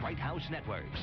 Bright House Networks.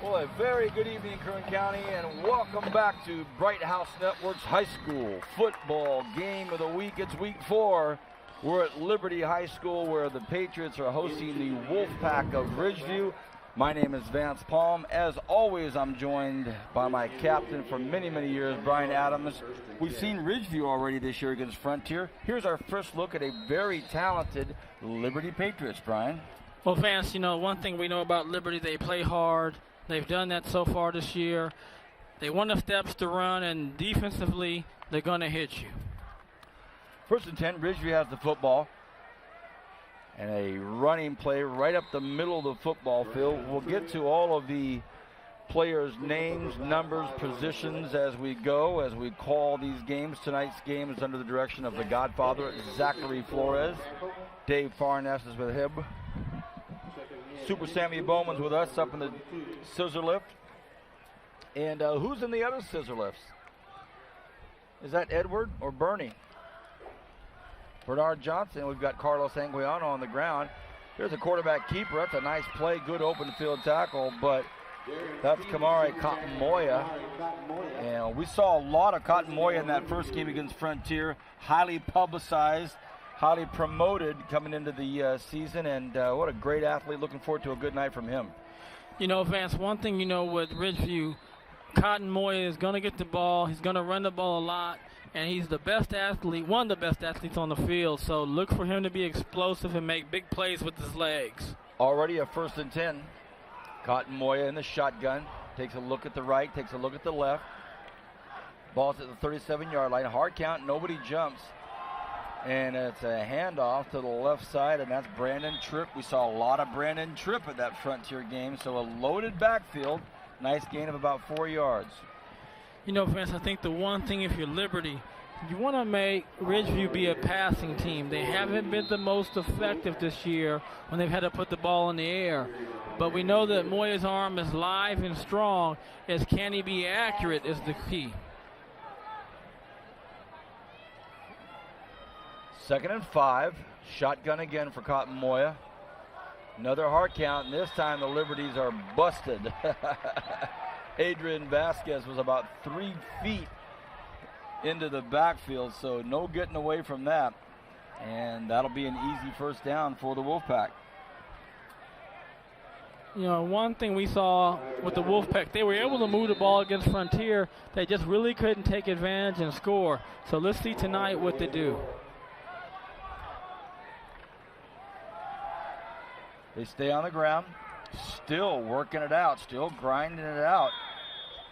Well, a very good evening, Kern County, and welcome back to Bright House Network's high school football game of the week. It's week 4. We're at Liberty High School where the Patriots are hosting the Wolfpack of Ridgeview. My name is Vance Palm. As always, I'm joined by my captain for many, many years, Brian Adams. We've seen Ridgeview already this year against Frontier. Here's our first look at a very talented Liberty Patriots, Brian. Well, Vance, you know, one thing we know about Liberty, they play hard. They've done that so far this year. They want the steps to run, and defensively, they're going to hit you. First and 10, Ridgeview has the football. And a running play right up the middle of the football field. We'll get to all of the players' names, numbers, positions as we go, as we call these games. Tonight's game is under the direction of the Godfather, Zachary Flores. Dave Farness is with him. Super Sammy Bowman's with us up in the scissor lift. And who's in the other scissor lifts? Is that Edward or Bernie? Bernard Johnson. We've got Carlos Anguiano on the ground. Here's a quarterback keeper. That's a nice play, good open field tackle, but that's Kamari Cotton Moya. And we saw a lot of Cotton Moya in that first game against Frontier. Highly publicized, highly promoted coming into the season, and what a great athlete. Looking forward to a good night from him. You know, Vance, one thing you know with Ridgeview, Cotton Moya is going to get the ball. He's going to run the ball a lot, and he's the best athlete, one of the best athletes on the field. So look for him to be explosive and make big plays with his legs. Already a first and 10. Cotton Moya in the shotgun. Takes a look at the right, takes a look at the left. Ball's at the 37-yard line. Hard count, nobody jumps. And it's a handoff to the left side, and that's Brandon Tripp. We saw a lot of Brandon Tripp at that Frontier game, so a loaded backfield. Nice gain of about 4 yards. You know, Vince, I think the one thing if you're Liberty, you want to make Ridgeview be a passing team. They haven't been the most effective this year when they've had to put the ball in the air. But we know that Moya's arm is live and strong. As can he be accurate is the key. 2nd and 5. Shotgun again for Cotton Moya. Another hard count, and this time the Liberties are busted. Adrian Vasquez was about 3 feet into the backfield, so no getting away from that. And that'll be an easy first down for the Wolfpack. You know, one thing we saw with the Wolfpack, they were able to move the ball against Frontier. They just really couldn't take advantage and score. So let's see tonight what they do. They stay on the ground, still working it out, still grinding it out.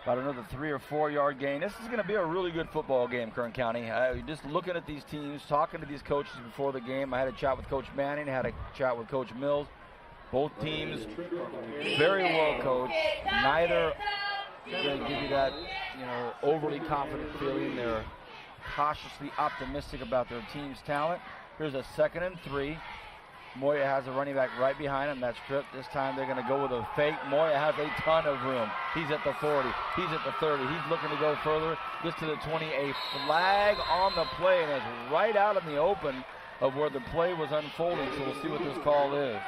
About another 3 or 4 yard gain. This is going to be a really good football game, Kern County. Just looking at these teams, talking to these coaches before the game. I had a chat with Coach Manning, I had a chat with Coach Mills. Both teams very well coached. Neither going to give you that, overly confident feeling. They're cautiously optimistic about their team's talent. Here's a 2nd and 3. Moya has a running back right behind him. That's Tripp. This time they're going to go with a fake. Moya has a ton of room. He's at the 40. He's at the 30. He's looking to go further. Gets to the 20. A flag on the play, and it's right out in the open of where the play was unfolding. So we'll see what this call is.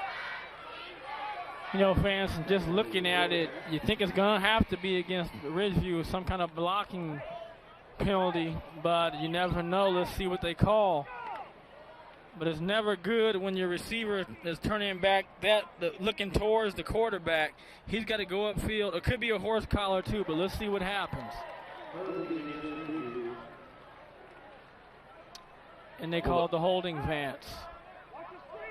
You know, fans, just looking at it, you think it's going to have to be against Ridgeview, some kind of blocking penalty, but you never know. Let's see what they call. But it's never good when your receiver is turning back, looking towards the quarterback. He's got to go upfield. It could be a horse collar too, but let's see what happens. And they called the holding, Vance.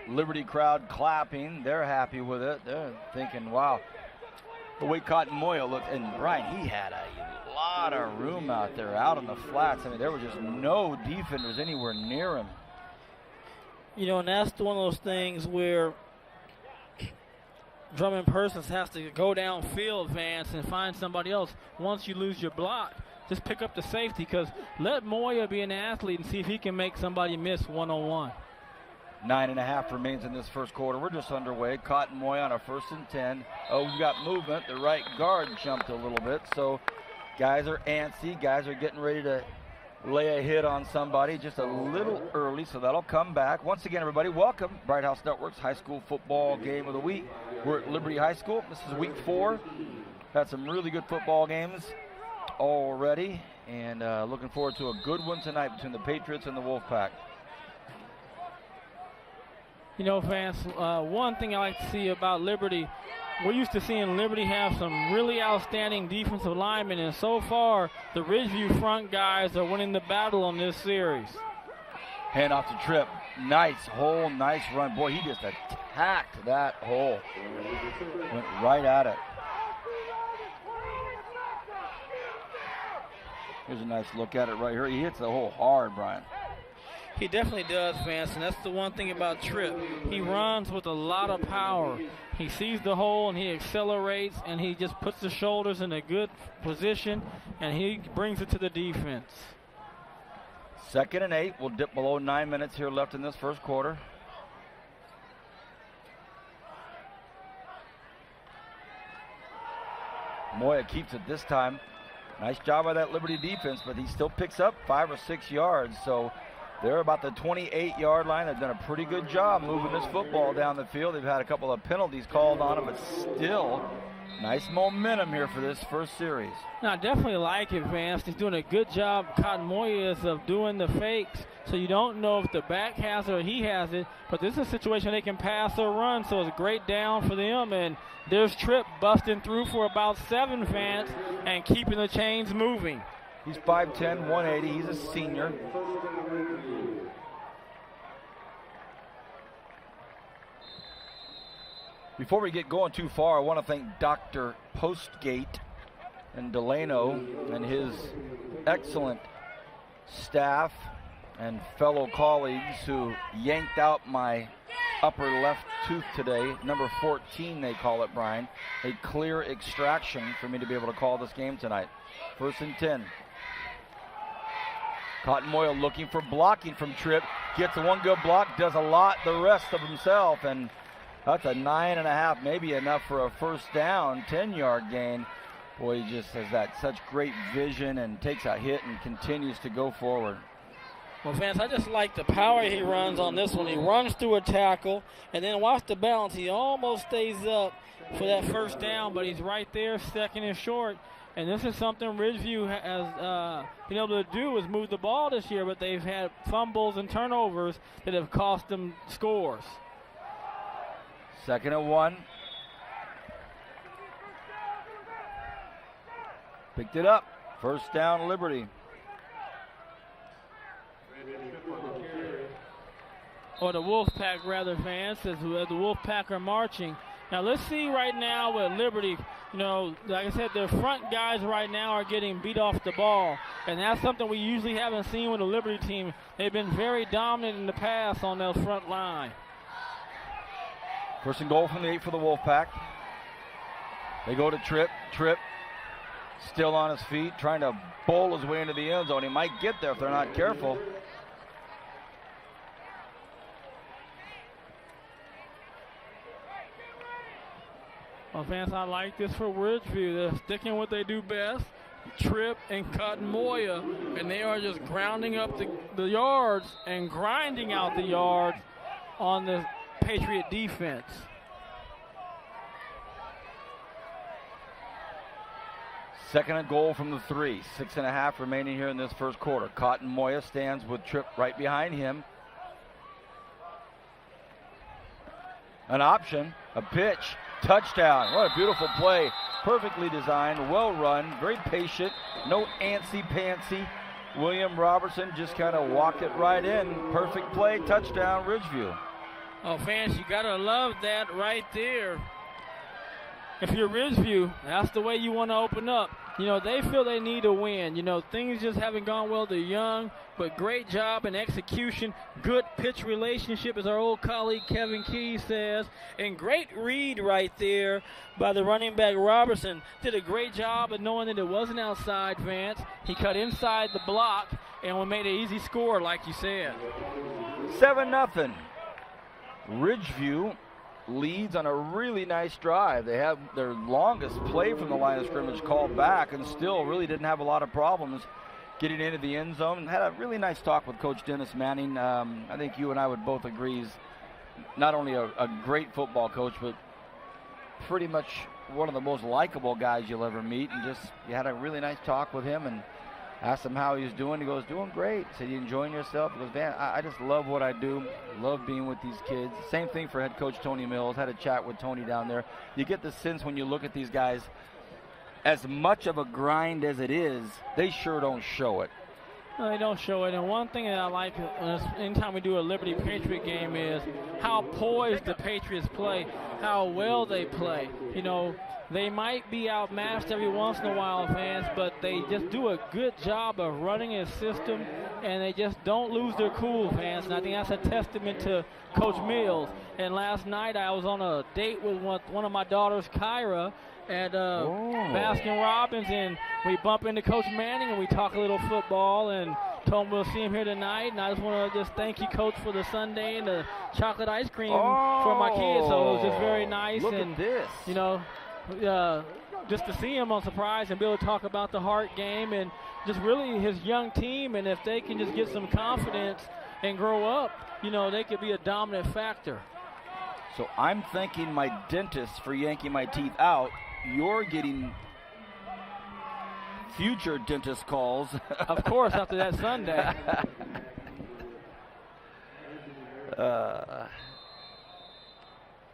Liberty crowd clapping. They're happy with it. They're thinking, wow. The way Cotton Moya looked, and Brian, he had a lot of room out there, out on the flats. I mean, there were just no defenders anywhere near him. You know, and that's one of those things where Drummond Persons has to go downfield, Vance, and find somebody else. Once you lose your block, just pick up the safety, because let Moya be an athlete and see if he can make somebody miss one-on-one. 9.5 remains in this first quarter. We're just underway. Cotton Moy on a 1st and 10. Oh, we've got movement. The right guard jumped a little bit, so guys are antsy. Guys are getting ready to lay a hit on somebody just a little early, so that'll come back. Once again, everybody, welcome. Bright House Network's high school football game of the week. We're at Liberty High School. This is week 4. Had some really good football games already, and looking forward to a good one tonight between the Patriots and the Wolfpack. You know, fans, one thing I like to see about Liberty, we're used to seeing Liberty have some really outstanding defensive linemen, and so far, the Ridgeview front guys are winning the battle on this series. Hand off to Tripp. Nice hole, nice run. Boy, he just attacked that hole. Went right at it. Here's a nice look at it right here. He hits the hole hard, Brian. He definitely does, Vance, and that's the one thing about Tripp. He runs with a lot of power. He sees the hole and he accelerates and he just puts the shoulders in a good position and he brings it to the defense. 2nd and 8. We'll dip below 9 minutes here left in this first quarter. Moya keeps it this time. Nice job by that Liberty defense, but he still picks up 5 or 6 yards. So they're about the 28-yard line. They've done a pretty good job moving this football down the field. They've had a couple of penalties called on them, but still nice momentum here for this first series. No, I definitely like it, Vance. He's doing a good job, Cotton Moya is, of doing the fakes. So you don't know if the back has it or he has it, but this is a situation they can pass or run, so it's a great down for them. And there's Tripp busting through for about 7, Vance, and keeping the chains moving. He's 5'10", 180. He's a senior. Before we get going too far, I want to thank Dr. Postgate and Delano and his excellent staff and fellow colleagues who yanked out my upper left tooth today. Number 14, they call it, Brian. A clear extraction for me to be able to call this game tonight. 1st and 10. Cotton Moyle looking for blocking from Tripp. Gets the one good block, does a lot the rest of himself, and that's a 9.5, maybe enough for a first down, 10-yard gain. Boy, he just has that such great vision and takes a hit and continues to go forward. Well, Vance, I just like the power he runs on this one. He runs through a tackle, and then watch the balance. He almost stays up for that first down, but he's right there, 2nd and short. And this is something Ridgeview has been able to do, is move the ball this year, but they've had fumbles and turnovers that have cost them scores. 2nd and 1. Picked it up. First down, Liberty. Or the Wolfpack, rather, Vance, as the Wolfpack are marching. Now, let's see right now with Liberty, you know, like I said, their front guys right now are getting beat off the ball. And that's something we usually haven't seen with the Liberty team. They've been very dominant in the pass on their front line. 1st and goal from the 8 for the Wolfpack. They go to Tripp. Tripp still on his feet, trying to bowl his way into the end zone. He might get there if they're not careful. Well, fans, I like this for Ridgeview. They're sticking what they do best, Tripp and Cotton Moya, and they are just grounding up the yards and grinding out the yards on the Patriot defense. Second and goal from the 3. 6.5 remaining here in this first quarter. Cotton Moya stands with Tripp right behind him. An option, a pitch, touchdown. What a beautiful play. Perfectly designed, well run, very patient, no antsy-pantsy. William Robertson just kind of walked it right in. Perfect play, touchdown, Ridgeview. Oh, fans, you got to love that right there. If you're Ridgeview, that's the way you want to open up. You know, they feel they need a win. You know, things just haven't gone well. They're young, but great job in execution. Good pitch relationship, as our old colleague Kevin Key says. And great read right there by the running back Robertson. Did a great job of knowing that it wasn't outside, Vance. He cut inside the block, and we made an easy score, like you said. 7-0. Ridgeview leads on a really nice drive. They have their longest play from the line of scrimmage called back and still really didn't have a lot of problems getting into the end zone. Had a really nice talk with Coach Dennis Manning. I think you and I would both agree he's not only a great football coach, but pretty much one of the most likable guys you'll ever meet. And just, you had a really nice talk with him and asked him how he was doing. He goes, doing great. Said, you enjoying yourself? He goes, man, I just love what I do. Love being with these kids. Same thing for head coach Tony Mills. Had a chat with Tony down there. You get the sense when you look at these guys, as much of a grind as it is, they sure don't show it. No, they don't show it. And one thing that I like anytime we do a Liberty Patriot game is how poised the Patriots play, how well they play. You know, they might be outmatched every once in a while, fans, but they just do a good job of running a system, and they just don't lose their cool, fans. And I think that's a testament to Coach Mills. And last night I was on a date with one of my daughters, Kyra, at Baskin Robbins, and we bump into Coach Manning and we talk a little football and told him we'll see him here tonight. And I just want to just thank you, Coach, for the sundae and the chocolate ice cream for my kids. So it was just very nice. Look and at this. You know, just to see him on Surprise and be able to talk about the Hart game and just really his young team, and if they can just get some confidence and grow up, you know, they could be a dominant factor. So I'm thanking my dentist for yanking my teeth out. You're getting future dentist calls. Of course, after that Sunday.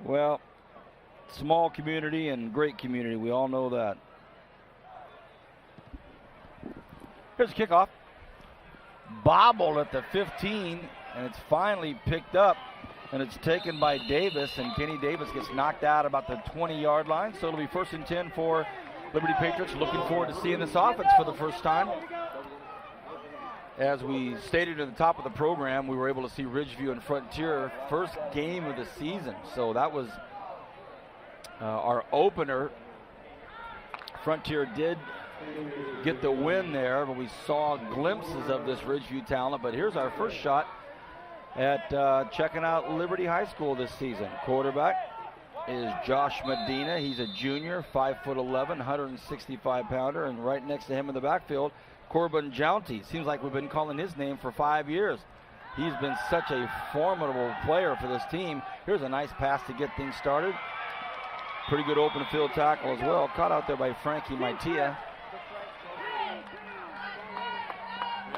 Well, small community and great community. We all know that. Here's a kickoff. Bobbled at the 15, and it's finally picked up. And it's taken by Davis, and Kenny Davis gets knocked out about the 20-yard line. So it'll be 1st and 10 for Liberty Patriots. Looking forward to seeing this offense for the first time. As we stated at the top of the program, we were able to see Ridgeview and Frontier first game of the season. So that was our opener. Frontier did get the win there, but we saw glimpses of this Ridgeview talent. But here's our first shot at checking out Liberty High School this season. Quarterback is Josh Medina. He's a junior, 5'11", 165-pounder, and right next to him in the backfield, Corbin Jounty. Seems like we've been calling his name for 5 years. He's been such a formidable player for this team. Here's a nice pass to get things started. Pretty good open field tackle as well. Caught out there by Frankie Maitia.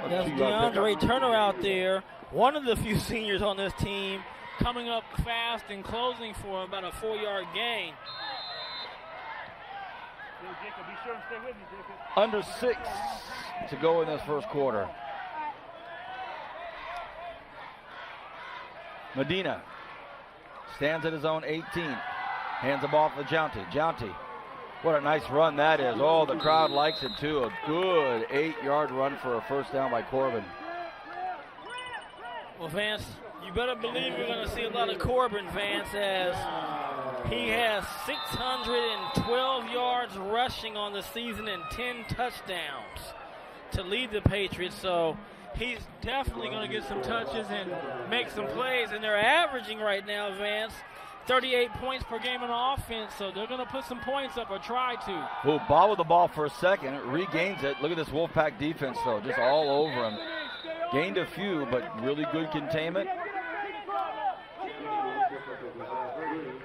That's DeAndre Turner out there. One of the few seniors on this team coming up fast and closing for about a 4-yard gain. Under 6 to go in this first quarter. Medina stands at his own 18. Hands the ball to Jounty. Jounty. What a nice run that is. Oh, the crowd likes it too. A good 8-yard run for a first down by Corbin. Well, Vance, you better believe we're going to see a lot of Corbin, Vance, as he has 612 yards rushing on the season and 10 touchdowns to lead the Patriots. So he's definitely going to get some touches and make some plays. And they're averaging right now, Vance, 38 points per game on offense. So they're going to put some points up or try to. Who bobbled the ball for a second, regains it. Look at this Wolfpack defense, though, just all over him. Gained a few, but really good containment.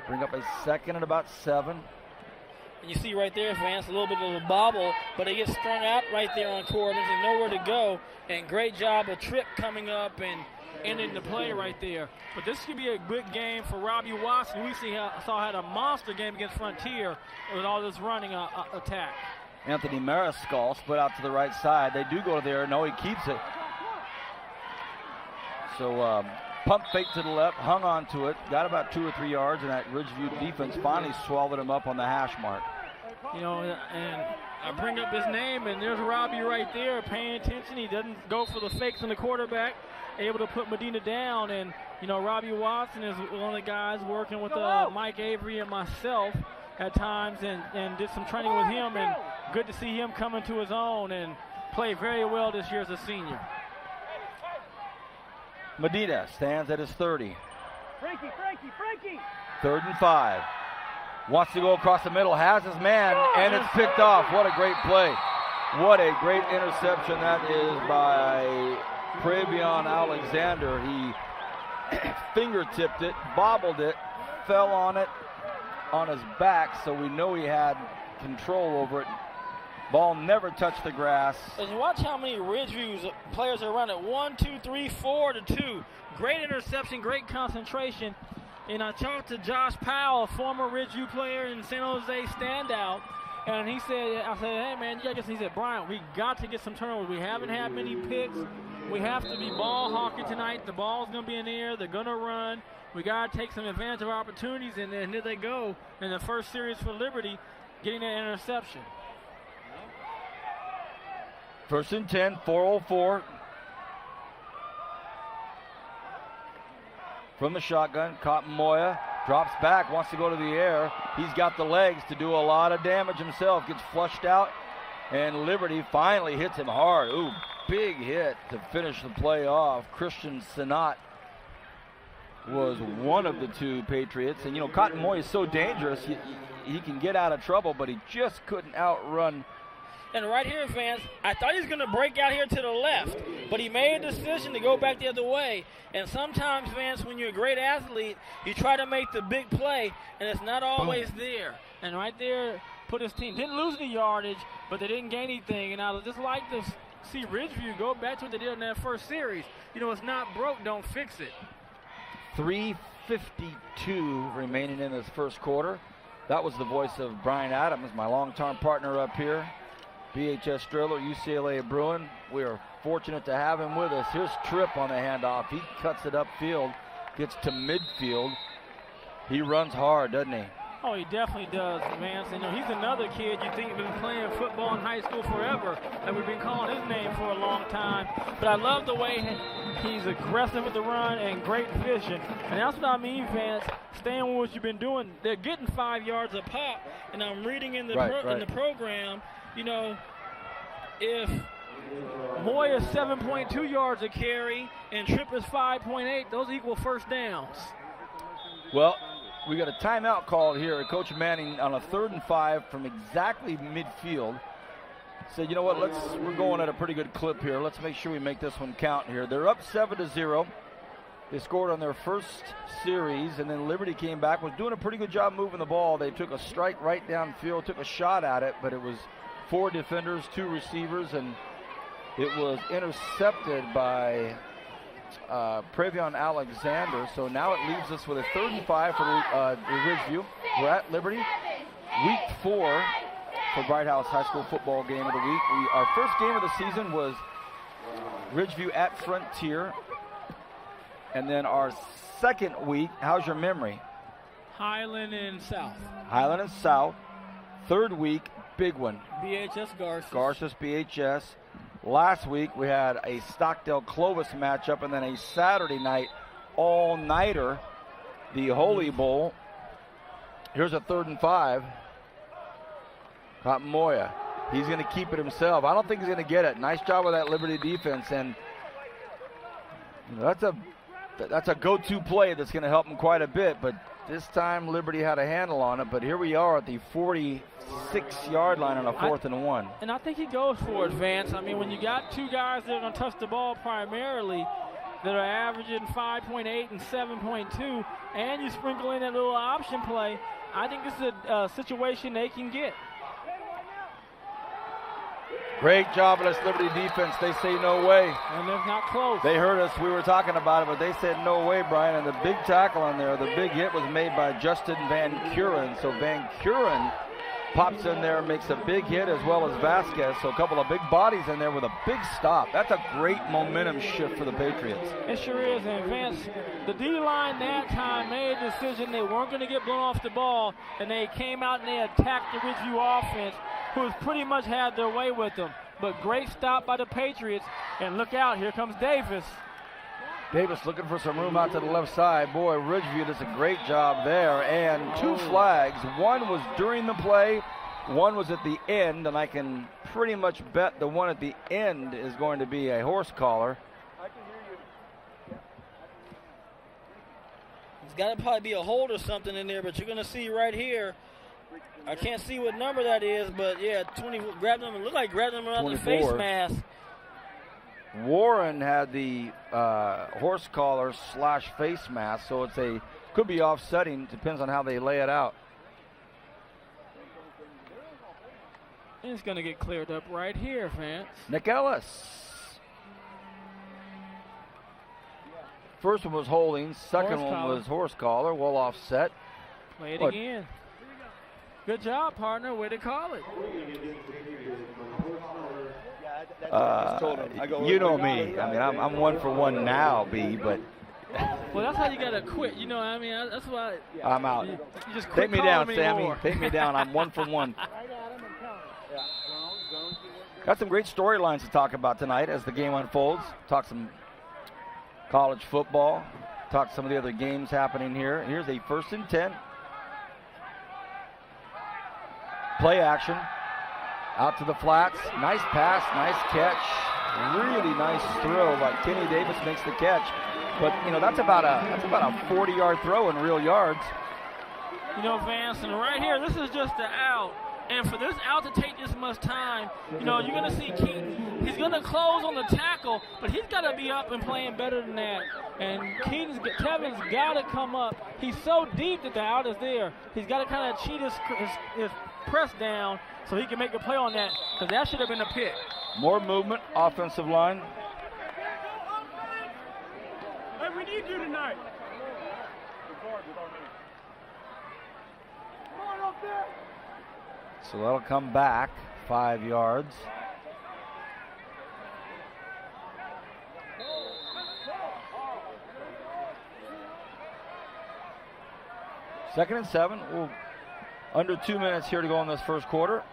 Bring up a second and about 7. And you see right there, Vance, a little bit of a bobble, but it gets strung out right there on Corbin and nowhere to go. And great job of Tripp coming up and ending the play right there. But this could be a good game for Robbie Watson. We saw had a monster game against Frontier with all this running attack. Anthony Mariscal split out to the right side. They do go there. No, he keeps it. So pump fake to the left, hung on to it, got about 2 or 3 yards, and that Ridgeview defense finally swallowed him up on the hash mark. You know, and I bring up his name, and there's Robbie right there paying attention. He doesn't go for the fakes on the quarterback, able to put Medina down. And, you know, Robbie Watson is one of the guys working with Mike Avery and myself at times and did some training with him. And good to see him coming to his own and play very well this year as a senior. Medina stands at his 30. 3rd and 5. Wants to go across the middle, has his man, and it's picked off. What a great play. What a great interception that is by Previon Alexander. He fingertipped it, bobbled it, fell on it on his back, so we know he had control over it. Ball never touched the grass. And watch how many Ridgeview players are running. 1, 2, 3, 4 to 2. Great interception, great concentration. And I talked to Josh Powell, a former Ridgeview player in San Jose standout, and I said, hey man, you gotta get some. He said, Brian, we got to get some turnovers. We haven't had many picks. We have to be ball hawking tonight. The ball's gonna be in the air. They're gonna run. We gotta take some advantage of opportunities, and then here they go in the first series for Liberty, getting that interception. 1st and 10, 4:04. From the shotgun, Cotton Moya drops back, wants to go to the air. He's got the legs to do a lot of damage himself. Gets flushed out, and Liberty finally hits him hard. Ooh, big hit to finish the play off. Christian Sinat was one of the 2 Patriots. And, you know, Cotton Moya is so dangerous. He can get out of trouble, but he just couldn't outrun. And right here, fans, I thought he was going to break out here to the left, but he made a decision to go back the other way. And sometimes, fans, when you're a great athlete, you try to make the big play, and it's not always there. And right there, put his team. Didn't lose the yardage, but they didn't gain anything. And I would just like to see Ridgeview go back to what they did in that first series. You know, it's not broke, don't fix it. 3:52 remaining in this first quarter. That was the voice of Brian Adams, my longtime partner up here. BHS Striller, UCLA Bruin. We are fortunate to have him with us. Here's Tripp on the handoff. He cuts it upfield, gets to midfield. He runs hard, doesn't he? Oh, he definitely does, man. So, you know, he's another kid you think has been playing football in high school forever, and we've been calling his name for a long time. But I love the way he's aggressive with the run and great vision. And that's what I mean, fans. Staying with what you've been doing. They're getting 5 yards a pop, and I'm reading in the in the program. You know, if Moya's 7.2 yards a carry and Tripp is 5.8, those equal first downs. Well, we got a timeout called here. Coach Manning on a 3rd and 5 from exactly midfield said, you know what, we're going at a pretty good clip here. Let's make sure we make this one count here. They're up 7-0. They scored on their first series, and then Liberty came back, was doing a pretty good job moving the ball. They took a strike right downfield, took a shot at it, but it was 4 defenders, 2 receivers, and it was intercepted by Previon Alexander. So now it leaves us with a 3rd and 5 for Ridgeview. We're at Liberty. Week 4 for Bright House High School football game of the week. Our first game of the season was Ridgeview at Frontier. And then our second week, how's your memory? Highland and South. Highland and South. 3rd week, big one. BHS Garces. Garces BHS. Last week we had a Stockdale-Clovis matchup, and then a Saturday night all-nighter, the Holy Bowl. Here's a 3rd and 5. Cotton Moya. He's going to keep it himself. I don't think he's going to get it. Nice job with that Liberty defense, and that's a go-to play that's going to help him quite a bit, but this time Liberty had a handle on it. But here we are at the 46-yard line on a 4th and 1. And I think he goes for it, Vance. I mean, when you got 2 guys that are going to touch the ball primarily that are averaging 5.8 and 7.2, and you sprinkle in that little option play, I think this is a situation they can get. Great job of this Liberty defense. They say no way. And it's not close. They heard us. We were talking about it, but they said no way, Brian. And the big tackle on there, the big hit was made by Justin Van Kuren. So Van Kuren pops in there, makes a big hit, as well as Vasquez. So a couple of big bodies in there with a big stop. That's a great momentum shift for the Patriots. It sure is. And Vince, the D-line that time made a decision they weren't going to get blown off the ball, and they came out and they attacked the Ridgeview offense, who has pretty much had their way with them. But great stop by the Patriots. And look out, here comes Davis. Davis looking for some room out to the left side. Boy, Ridgeview does a great job there. And 2 flags. One was during the play, one was at the end, and I can pretty much bet the one at the end is going to be a horse collar. It's got to probably be a hold or something in there, but you're going to see right here. I can't see what number that is, but yeah, 20. Grabbed him. It looked like grabbed him around the face mask. Warren had the horse collar / face mask, so could be offsetting. Depends on how they lay it out. And it's going to get cleared up right here, Vance. Nick Ellis. First one was holding. Second one was horse collar. Well offset. Play it again. Good job, partner. Way to call it. You know me. I mean, I'm 1 for 1 now, B, but. Well, that's how you got to quit. You know what I mean? That's why. I'm out. You just quit. Take me down, Sammy. Take me down. I'm 1 for 1. Got some great storylines to talk about tonight as the game unfolds. Talk some college football. Talk some of the other games happening here. Here's a 1st and 10. Play action. Out to the flats. Nice pass, nice catch. Really nice throw by Kenny Davis, makes the catch. But you know, that's about a 40-yard throw in real yards. You know, Vance, and right here, this is just the out. And for this out to take this much time, you know, you're going to see Keaton. He's going to close on the tackle, but he's got to be up and playing better than that. And Kevin's got to come up. He's so deep that the out is there. He's got to kind of cheat his press down so he can make a play on that, because that should have been a pick. More movement, offensive line. Hey, we need you tonight. Come on up there. So that'll come back 5 yards. Second and 7. Under 2 minutes here to go in this first quarter.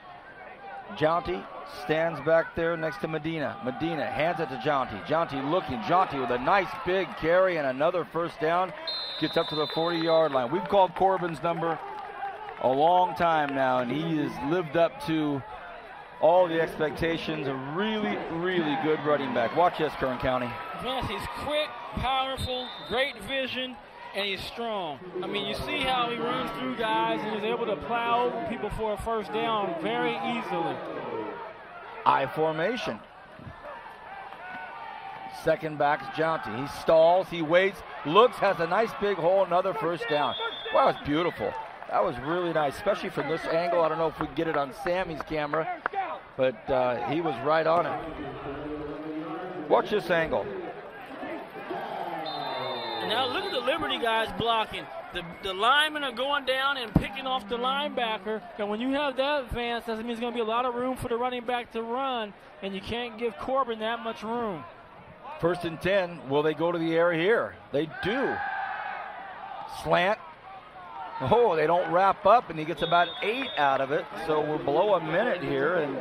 Jaunty stands back there next to Medina. Medina hands it to Jaunty. Jaunty looking. Jaunty with a nice big carry and another first down. Gets up to the 40-yard line. We've called Corbin's number a long time now, and he has lived up to all the expectations. A really, really good running back. Watch this, Kern County. Yes, he's quick, powerful, great vision, and he's strong. I mean, you see how he runs through guys and is able to plow over people for a first down very easily. I formation. Second back is Jaunty. He stalls, he waits, looks, has a nice big hole, another first down. Wow, that's beautiful. That was really nice, especially from this angle. I don't know if we can get it on Sammy's camera, but he was right on it. Watch this angle. And now look at the Liberty guys blocking. The linemen are going down and picking off the linebacker. And when you have that advance, that means there's going to be a lot of room for the running back to run, and you can't give Corbin that much room. 1st and 10. Will they go to the air here? They do. Slant. Oh, they don't wrap up, and he gets about 8 out of it. So we're below a minute here, and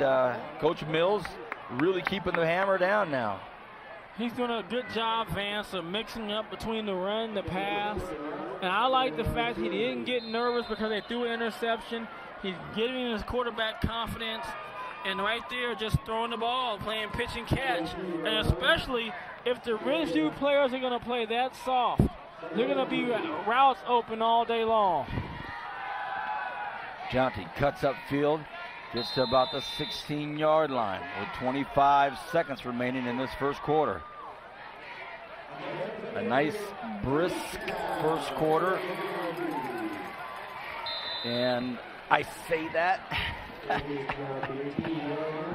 Coach Mills really keeping the hammer down now. He's doing a good job, Vance, of mixing up between the run and the pass. And I like the fact he didn't get nervous because they threw an interception. He's giving his quarterback confidence. And right there, just throwing the ball, playing pitch and catch. And especially if the Ridgeview players are going to play that soft, they're going to be routes open all day long. Jaunty cuts upfield, gets to about the 16-yard line with 25 seconds remaining in this first quarter. A nice, brisk first quarter. And I say that.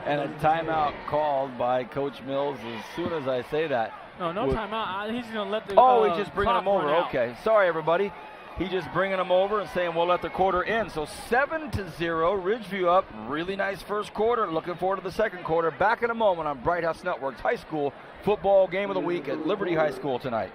And a timeout called by Coach Mills as soon as I say that. No timeout. He's going to let the he's just bringing them over. Out. Okay, sorry, everybody. He's just bringing them over and saying we'll let the quarter end. So 7-0, Ridgeview up. Really nice first quarter. Looking forward to the second quarter. Back in a moment on Bright House Network's high school football game of the week at Liberty High School tonight.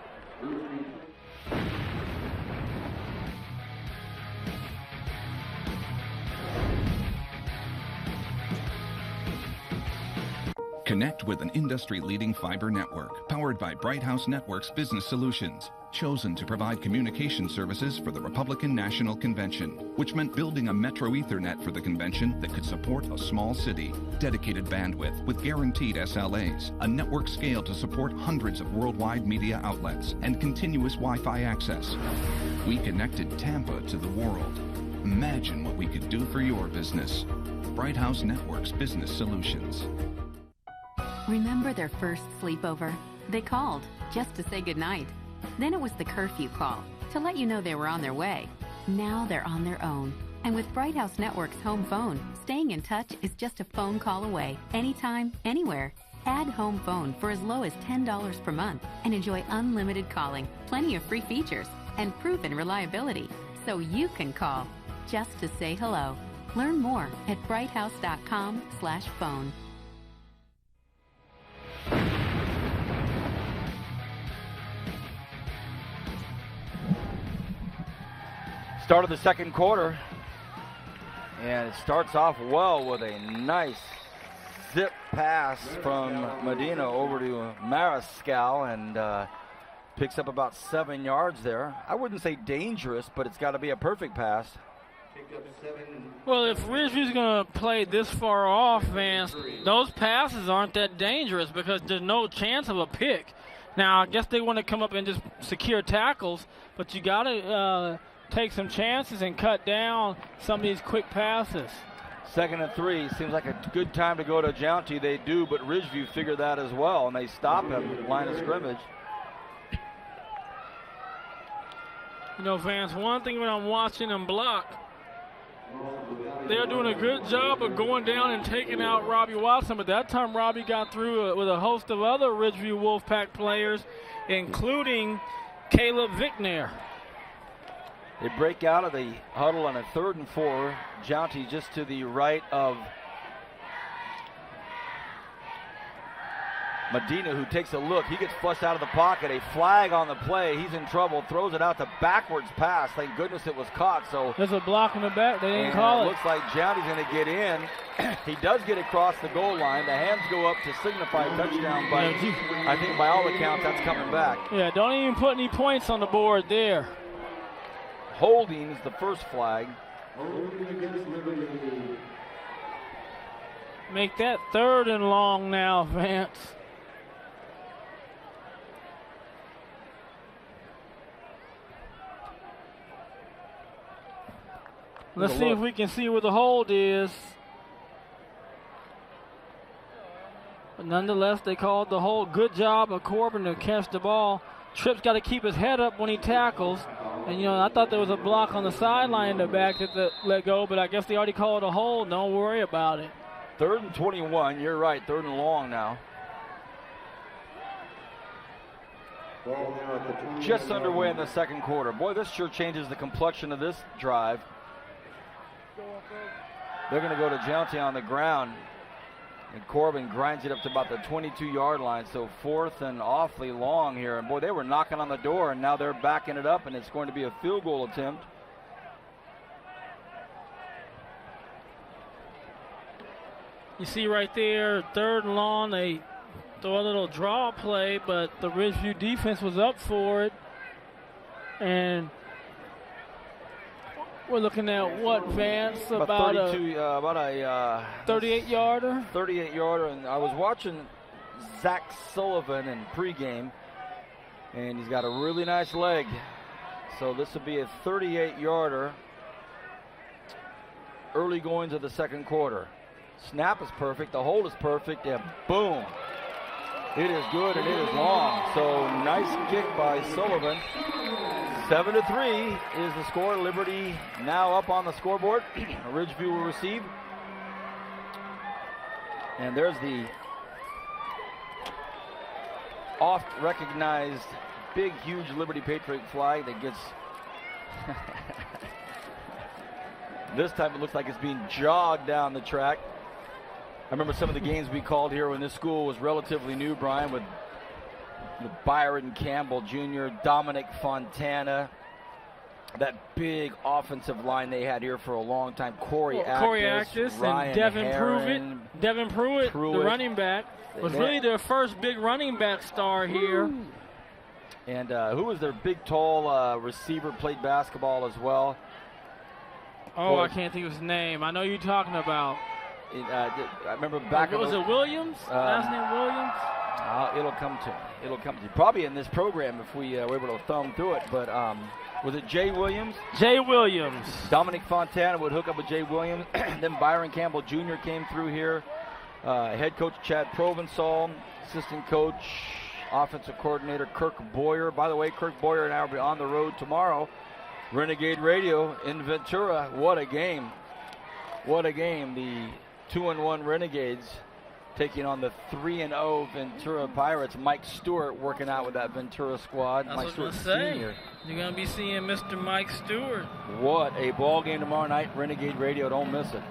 Connect with an industry-leading fiber network powered by Bright House Networks Business Solutions, chosen to provide communication services for the Republican National Convention, which meant building a Metro Ethernet for the convention that could support a small city, dedicated bandwidth with guaranteed SLAs, a network scale to support hundreds of worldwide media outlets, and continuous Wi-Fi access. We connected Tampa to the world. Imagine what we could do for your business. Bright House Networks Business Solutions. Remember their first sleepover? They called just to say goodnight. Then it was the curfew call to let you know they were on their way. Now they're on their own. And with Bright House Network's home phone, staying in touch is just a phone call away, anytime, anywhere. Add home phone for as low as $10 per month and enjoy unlimited calling, plenty of free features, and proven reliability. So you can call just to say hello. Learn more at brighthouse.com/phone. Start of the second quarter, and it starts off well with a nice zip pass from Medina over to Mariscal, and picks up about 7 yards there. I wouldn't say dangerous, but it's got to be a perfect pass. Well, if Ridgeview's going to play this far off, Vance, those passes aren't that dangerous because there's no chance of a pick. Now, I guess they want to come up and just secure tackles, but you got to take some chances and cut down some of these quick passes. 2nd and 3, seems like a good time to go to Jounty. They do, but Ridgeview figured that as well, and they stop him, line of scrimmage. You know, Vance, one thing when I'm watching them block, they're doing a good job of going down and taking out Robbie Watson, but that time Robbie got through with a host of other Ridgeview Wolfpack players, including Caleb Vickner. They break out of the huddle on a 3rd and 4. Jounty just to the right of Medina, who takes a look. He gets flushed out of the pocket. A flag on the play. He's in trouble. Throws it out to backwards pass. Thank goodness it was caught. So there's a block in the back. They didn't call it. Looks like Jounty's going to get in. He does get across the goal line. The hands go up to signify touchdown, but I think by all accounts that's coming back. Yeah, don't even put any points on the board there. Holding is the first flag. Make that 3rd and long now, Vance. Let's see if we can see where the hold is. But nonetheless, they called the hold. Good job of Corbin to catch the ball. Tripp's got to keep his head up when he tackles. And, you know, I thought there was a block on the sideline in the back that they let go, but I guess they already called a hold. Don't worry about it. 3rd and 21. You're right. 3rd and long now. Just underway in the second quarter. Boy, this sure changes the complexion of this drive. They're going to go to Jounty on the ground. And Corbin grinds it up to about the 22-yard line, so 4th and awfully long here. And boy, they were knocking on the door, and now they're backing it up, and it's going to be a field goal attempt. You see right there, 3rd and long, they throw a little draw play, but the Ridgeview defense was up for it. And we're looking at what, Vance? About a 38-yarder? 38-yarder, and I was watching Zach Sullivan in pregame, and he's got a really nice leg. So this will be a 38-yarder early goings of the second quarter. Snap is perfect, the hold is perfect, and boom. It is good and it is long. So nice kick by Sullivan. 7-3 is the score. Liberty now up on the scoreboard. Ridgeview will receive. And there's the oft recognized big, huge Liberty Patriot flag that gets this time it looks like it's being jogged down the track. I remember some of the games we called here when this school was relatively new, Brian, with Byron Campbell Jr., Dominic Fontana, that big offensive line they had here for a long time. Corey Actis Ryan and Devin Herron, Pruitt. Devin Pruitt, the running back, was really their first big running back star here. And who was their big, tall receiver, played basketball as well? Oh, I can't think of his name. I know you're talking about. I remember back. Was it Williams? Last name Williams? It'll come to me. It'll come to you. Probably in this program if we were able to thumb through it. But was it Jay Williams? Jay Williams. Dominic Fontana would hook up with Jay Williams. Then Byron Campbell Jr. came through here. Head coach Chad Provençal. Assistant coach, offensive coordinator Kirk Boyer. By the way, Kirk Boyer and I will be on the road tomorrow. Renegade Radio in Ventura. What a game. What a game. The 2-1 Renegades taking on the 3-0 Ventura Pirates. Mike Stewart working out with that Ventura squad. That's Mike what Stewart Senior. You're going to be seeing Mr. Mike Stewart. What a ball game tomorrow night. Renegade Radio, don't miss it.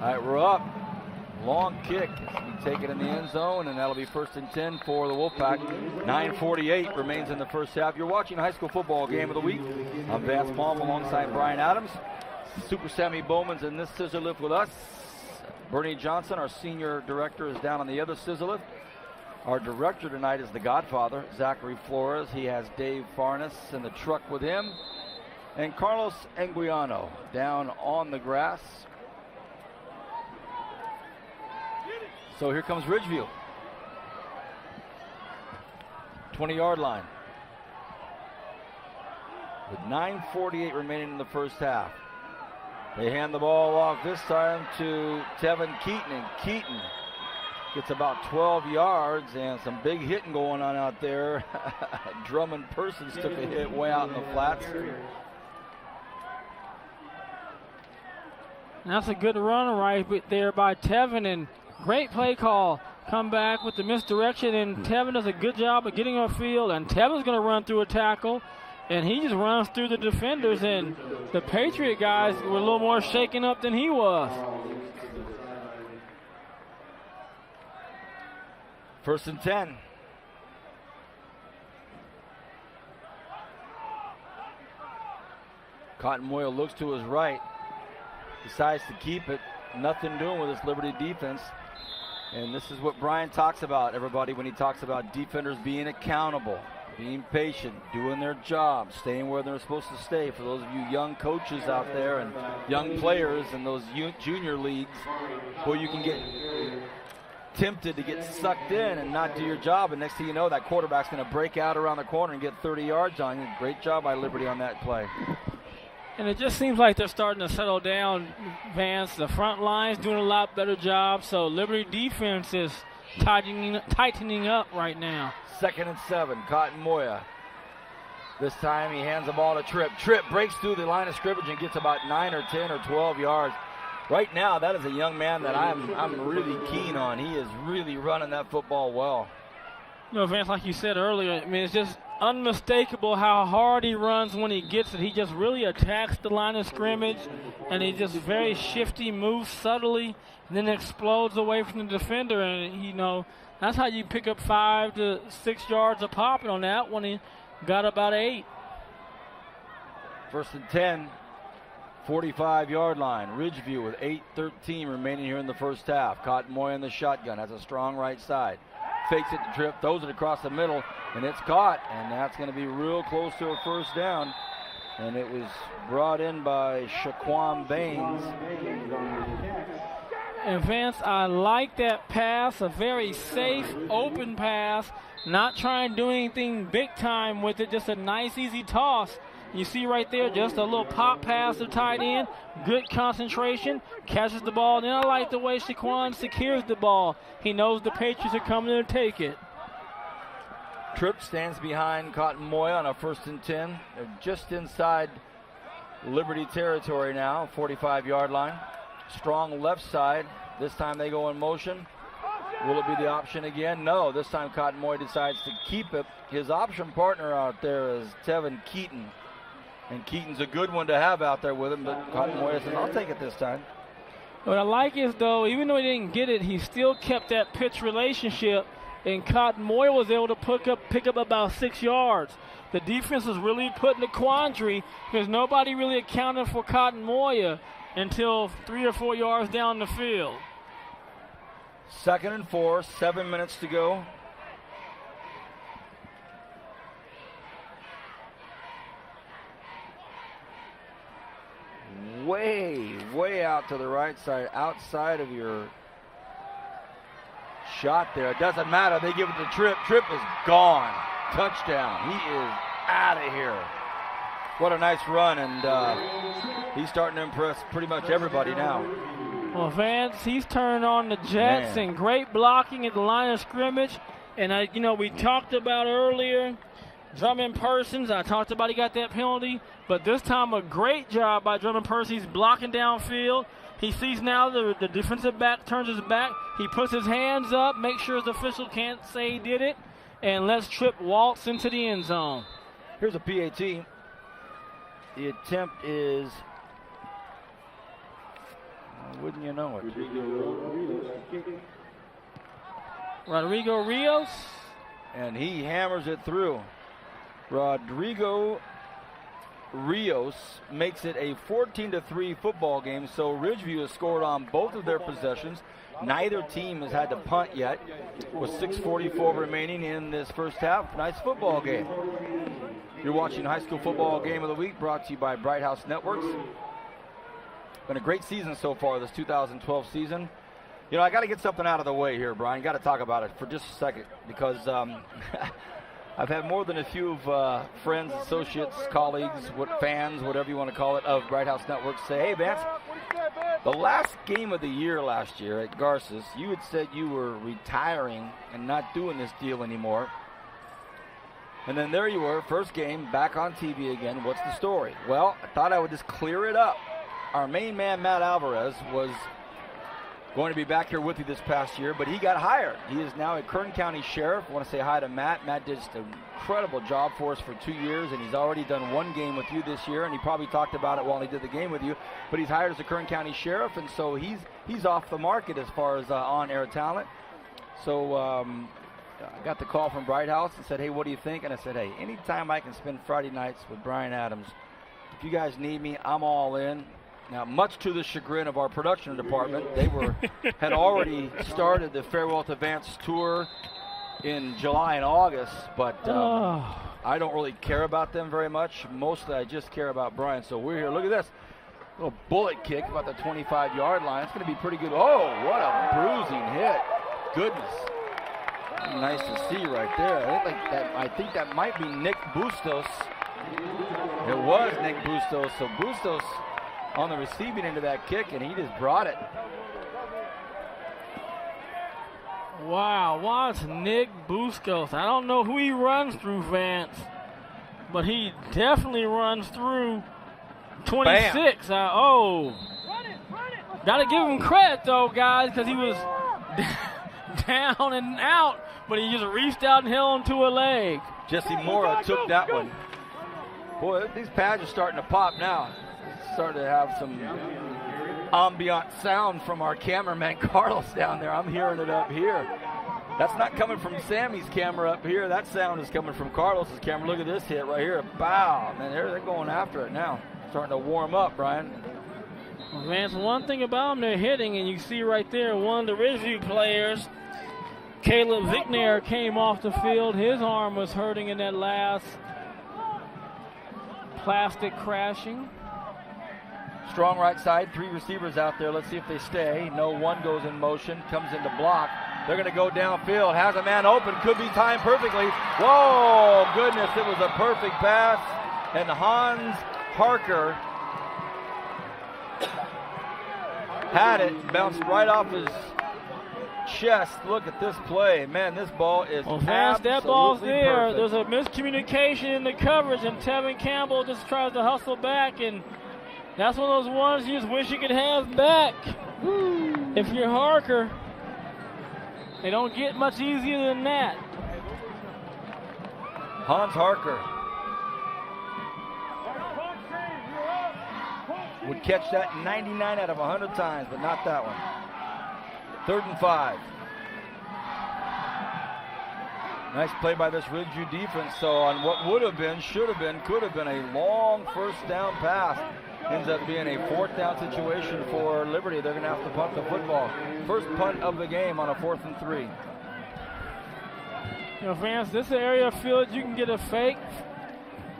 All right, we're up. Long kick. We take it in the end zone, and that'll be 1st and 10 for the Wolfpack. 9:48 remains in the first half. You're watching High School Football Game of the Week. I'm Vance Palm alongside Brian Adams. Super Sammy Bowman's in this scissor lift with us. Bernie Johnson, our senior director, is down on the other scissor lift. Our director tonight is the Godfather, Zachary Flores. He has Dave Farnes in the truck with him. And Carlos Anguiano down on the grass. So here comes Ridgeview. 20-yard line. With 9:48 remaining in the first half. They hand the ball off this time to Tevin Keaton, and Keaton gets about 12 yards and some big hitting going on out there. Drummond Persons took a hit way out in the flats. That's a good run right there by Tevin, and great play call. Come back with the misdirection, and Tevin does a good job of getting off field, and Tevin's going to run through a tackle, and he just runs through the defenders, and the Patriot guys were a little more shaken up than he was. 1st and 10. Cotton Moyle looks to his right, decides to keep it. Nothing doing with this Liberty defense. And this is what Brian talks about, everybody, when he talks about defenders being accountable, being patient, doing their job, staying where they're supposed to stay. For those of you young coaches out there and young players in those junior leagues where you can get tempted to get sucked in and not do your job, and next thing you know, that quarterback's going to break out around the corner and get 30 yards on you. Great job by Liberty on that play. And it just seems like they're starting to settle down, Vance. The front line's doing a lot better job, so Liberty defense is tightening up right now. 2nd and 7, Cotton Moya. This time he hands the ball to Tripp. Tripp breaks through the line of scrimmage and gets about 9 or 10 or 12 yards. Right now, that is a young man that I'm really keen on. He is really running that football well. You know, Vance, like you said earlier, I mean, it's just unmistakable how hard he runs when he gets it. He just really attacks the line of scrimmage, and he just very shifty, moves subtly, and then explodes away from the defender. And, you know, that's how you pick up 5 to 6 yards of popping on that one. He got about 8. 1st and 10, 45-yard line. Ridgeview with 8:13 remaining here in the first half. Cotton Moya in the shotgun, has a strong right side. Fakes it to Tripp, throws it across the middle, and it's caught, and that's going to be real close to a first down. And it was brought in by Shaquan Baines. And Vance, I like that pass, a very safe, open pass, not trying to do anything big time with it, just a nice, easy toss. You see right there, just a little pop pass to tight end, good concentration, catches the ball. And then I like the way Shaquan secures the ball. He knows the Patriots are coming to take it. Tripp stands behind Cotton Moya on a 1st and 10. They're just inside Liberty territory now, 45-yard line. Strong left side. This time they go in motion. Will it be the option again? No, this time Cotton Moya decides to keep it. His option partner out there is Tevin Keaton. And Keaton's a good one to have out there with him, but Cotton Moya says, I'll take it this time. What I like is, though, even though he didn't get it, he still kept that pitch relationship, and Cotton Moya was able to pick up about 6 yards. the defense was really put in a quandary because nobody really accounted for Cotton Moya until 3 or 4 yards down the field. 2nd and 4, 7 minutes to go. Way out to the right side, outside of your shot there. It doesn't matter. They give it to Tripp. Tripp is gone. Touchdown. He is out of here. What a nice run, and he's starting to impress pretty much everybody now. Well, Vance, he's turned on the Jets, and great blocking at the line of scrimmage. And, we talked about earlier, Drummond Persons. I talked about he got that penalty. But this time, a great job by Drummond Persons blocking downfield. He sees now the defensive back turns his back. He puts his hands up, makes sure the official can't say he did it, and lets Tripp waltz into the end zone. Here's a PAT. The attempt is, wouldn't you know it? Rodrigo Rios. And he hammers it through. Rodrigo Rios makes it a 14-3 football game, so Ridgeview has scored on both of their possessions. Neither team has had to punt yet, with 6:44 remaining in this first half. Nice football game. You're watching High School Football Game of the Week, brought to you by Bright House Networks. Been a great season so far, this 2012 season. I got to get something out of the way here, Brian. Got to talk about it for just a second, because I've had more than a few of friends, associates, colleagues, fans, whatever you want to call it, of Bright House Networks say, hey, Vance, the last game of the year last year at Garces, you had said you were retiring and not doing this deal anymore. And then there you were, first game, back on TV again. What's the story? Well, I thought I would just clear it up. Our main man, Matt Alvarez, was going to be back here with you this past year, but he got hired. He is now a Kern County Sheriff. I want to say hi to Matt. Matt did just an incredible job for us for 2 years, and he's already done one game with you this year, and he probably talked about it while he did the game with you, but he's hired as a Kern County Sheriff, and so he's off the market as far as on-air talent. So I got the call from Bright House and said, hey, what do you think? And I said, hey, anytime I can spend Friday nights with Brian Adams, if you guys need me, I'm all in. Now, much to the chagrin of our production department, they had already started the Farewell to Vance tour in July and August, but I don't really care about them very much. Mostly I just care about Brian. So we're here. Look at this. Little bullet kick about the 25-yard line. It's going to be pretty good. Oh, what a bruising hit. Goodness. Nice to see right there. I think that might be Nick Bustos. It was Nick Bustos. So Bustos on the receiving end of that kick, and he just brought it. Wow, watch Nick Bustos. I don't know who he runs through, Vance, but he definitely runs through 26. Got to give him credit, though, guys, because he was down and out, but he just reached out and held onto a leg. Jesse Mora took that one. Boy, these pads are starting to pop now. Starting to have some ambient sound from our cameraman Carlos down there. I'm hearing it up here. That's not coming from Sammy's camera up here. That sound is coming from Carlos's camera. Look at this hit right here. Bow. Man, they're going after it now. Starting to warm up, Brian. Well, Vance, one thing about them, they're hitting, and you see right there, one of the Ridgeview players, Caleb Vickner, came off the field. His arm was hurting in that last plastic crashing. Strong right side, 3 receivers out there. Let's see if they stay. No, one goes in motion, comes into block. They're going to go downfield. Has a man open, could be timed perfectly. Whoa, goodness, it was a perfect pass. And Hans Harker had it, bounced right off his chest. Look at this play. Man, this ball is absolutely that ball's there. perfect. There's a miscommunication in the coverage, and Tevin Campbell just tries to hustle back, and that's one of those ones you just wish you could have back. If you're Harker, they don't get much easier than that. Hans Harker would catch that 99 out of 100 times, but not that one. 3rd and 5. Nice play by this Ridgeview defense. So on what would have been, should have been, could have been a long first down pass, ends up being a fourth down situation for Liberty. They're going to have to punt the football. First punt of the game on a 4th and 3. You know, Vance, this area of field, you can get a fake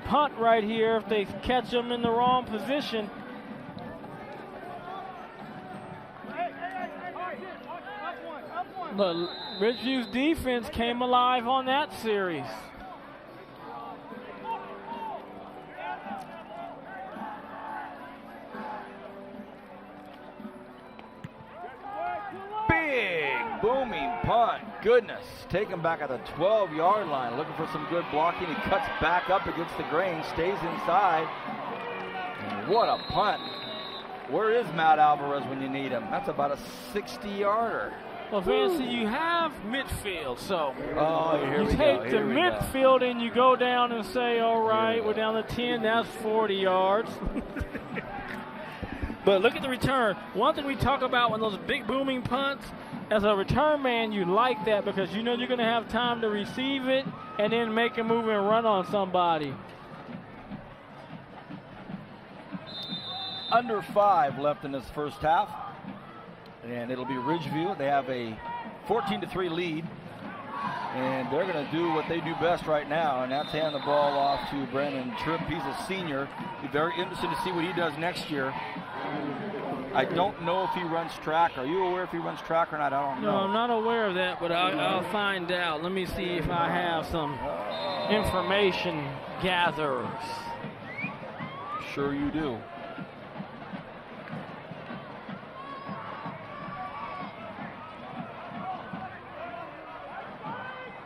punt right here if they catch them in the wrong position. But Ridgeview's defense came alive on that series. Big booming punt. Goodness. Taken back at the 12-yard line. Looking for some good blocking. He cuts back up against the grain. Stays inside. And what a punt. Where is Matt Alvarez when you need him? That's about a 60-yarder. Well, Vance, you have midfield, so you we take go. the midfield and you go down and say, all right, we're down to 10, that's 40 yards. But look at the return. One thing we talk about when those big booming punts, as a return man, you like that because you know you're going to have time to receive it and then make a move and run on somebody. Under 5 left in this first half. And it'll be Ridgeview. They have a 14-3 lead. And they're going to do what they do best right now, and that's hand the ball off to Brandon Tripp. He's a senior. Be very interesting to see what he does next year. I don't know if he runs track. Are you aware if he runs track or not? I don't know. No, I'm not aware of that, but I'll find out. Let me see if I have some information gatherers. Sure you do.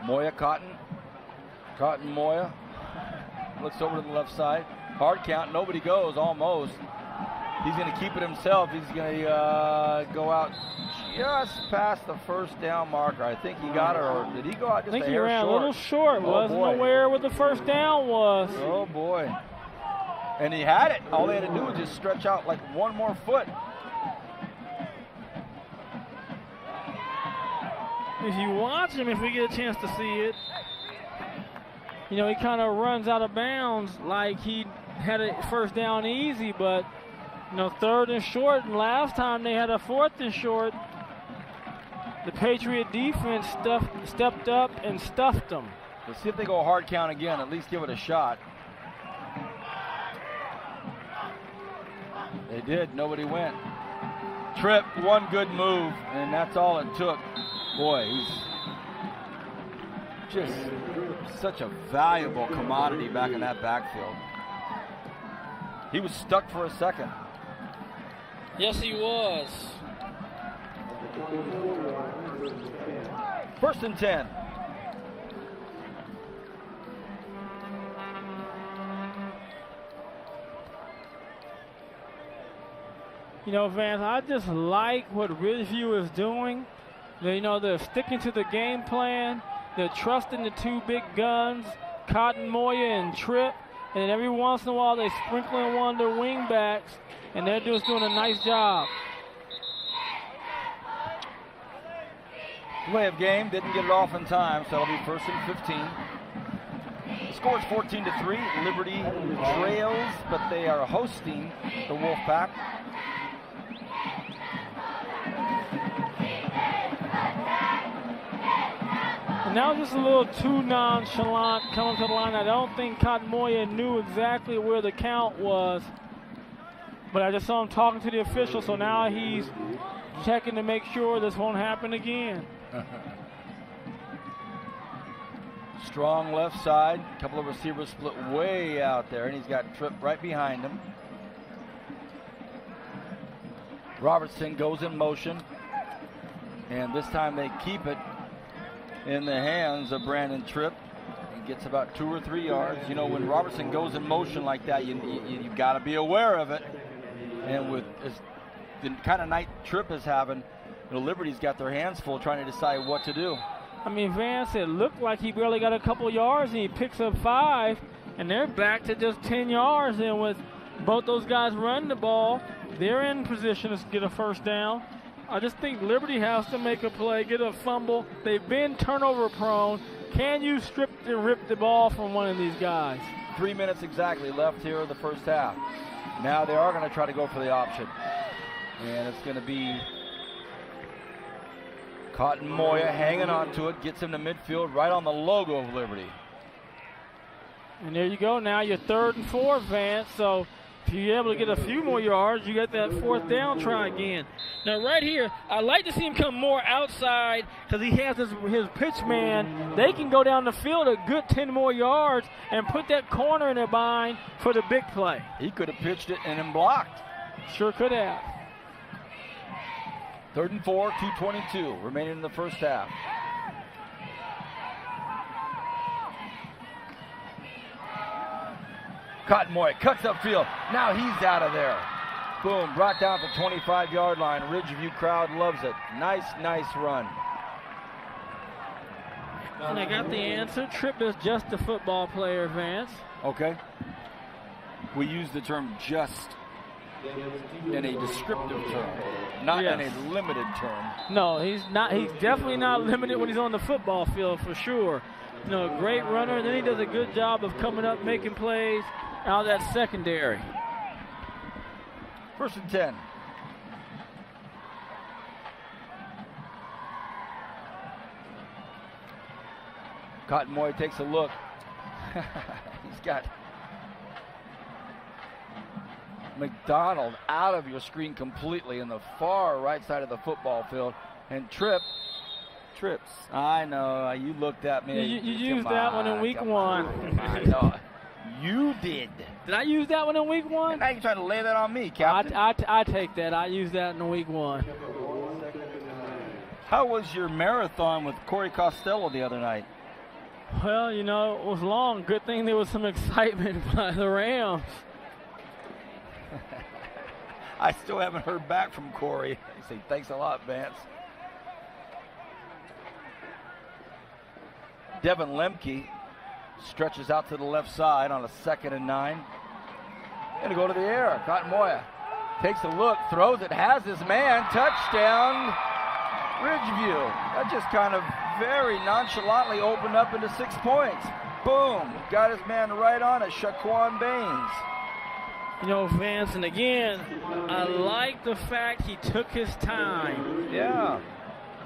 Moya, Cotton Moya. Looks over to the left side. Hard count, nobody goes, almost. He's going to keep it himself. He's going to go out just past the first down marker. I think he got it, or did he go out just a hair short? I think he ran a little short. Wasn't aware what the first down was. Oh, boy. And he had it. All they had to do was just stretch out like one more foot. If you watch him, if we get a chance to see it, you know, he kind of runs out of bounds like he had a first down easy, but, you know, 3rd and short, and last time they had a 4th and short, the Patriot defense stepped up and stuffed them. Let's see if they go hard count again, at least give it a shot. They did, nobody went. Tripp, one good move, and that's all it took. Boy, he's just such a valuable commodity back in that backfield. He was stuck for a second. Yes, he was. 1st and 10. You know, Vance, I just like what Ridgeview is doing. You know, they're sticking to the game plan. They're trusting the 2 big guns, Cotton Moya and Tripp. And then every once in a while, they sprinkle in one of their wing backs, and they're just doing a nice job. Way of game, didn't get it off in time, so it'll be 1st and 15. The score is 14-3. Liberty trails, but they are hosting the Wolfpack. And that was just a little too nonchalant coming to the line. I don't think Cotton Moya knew exactly where the count was. But I just saw him talking to the official, so now he's checking to make sure this won't happen again. Strong left side. A couple of receivers split way out there, and he's got Tripp right behind him. Robertson goes in motion, and this time they keep it in the hands of Brandon Tripp. He gets about 2 or 3 yards. You know, when Robertson goes in motion like that, you've got to be aware of it. And with the kind of night Tripp is having, you know, Liberty's got their hands full trying to decide what to do. I mean, Vance, it looked like he barely got a couple yards, and he picks up 5, and they're back to just 10 yards. And with both those guys running the ball, they're in position to get a first down. I just think Liberty has to make a play, get a fumble. They've been turnover prone. Can you strip and rip the ball from one of these guys? 3 minutes exactly left here in the first half. Now they are going to try to go for the option. And it's going to be Cotton Moya hanging on to it, gets him to midfield right on the logo of Liberty. And there you go. Now you're 3rd and 4, Vance. So if you're able to get a few more yards, you got that 4th down try again. Now right here, I'd like to see him come more outside because he has his pitch man. They can go down the field a good 10 more yards and put that corner in their bind for the big play. He could have pitched it and then blocked. Sure could have. 3rd and 4, 2:22 remaining in the first half. Cotton Moy cuts upfield. Now he's out of there. Boom, brought down at the 25-yard line. Ridgeview crowd loves it. Nice run. And I got the answer. Tripp is just a football player, Vance. Okay. We use the term just in a descriptive term, not in a limited term. No, he's not. He's definitely not limited when he's on the football field for sure. You know, a great runner, and then he does a good job of coming up, making plays out of that secondary. 1st and 10. Cotton Moy takes a look. He's got McDonald out of your screen completely in the far right side of the football field. And trips. I know, you looked at me. You used that one in week 1. No, you did. Did I use that one in week 1? And now you're trying to lay that on me, Captain. I take that. I used that in week 1. How was your marathon with Corey Costello the other night? Well, you know, it was long. Good thing there was some excitement by the Rams. I still haven't heard back from Corey. I say thanks a lot, Vance. Devin Lemke stretches out to the left side on a 2nd and 9. Gonna go to the air. Cotton Moya takes a look, throws it, has his man. Touchdown, Ridgeview. That just kind of very nonchalantly opened up into 6 points. Boom, got his man right on it, Shaquan Baines. You know, Vance, and again, I like the fact he took his time. Yeah.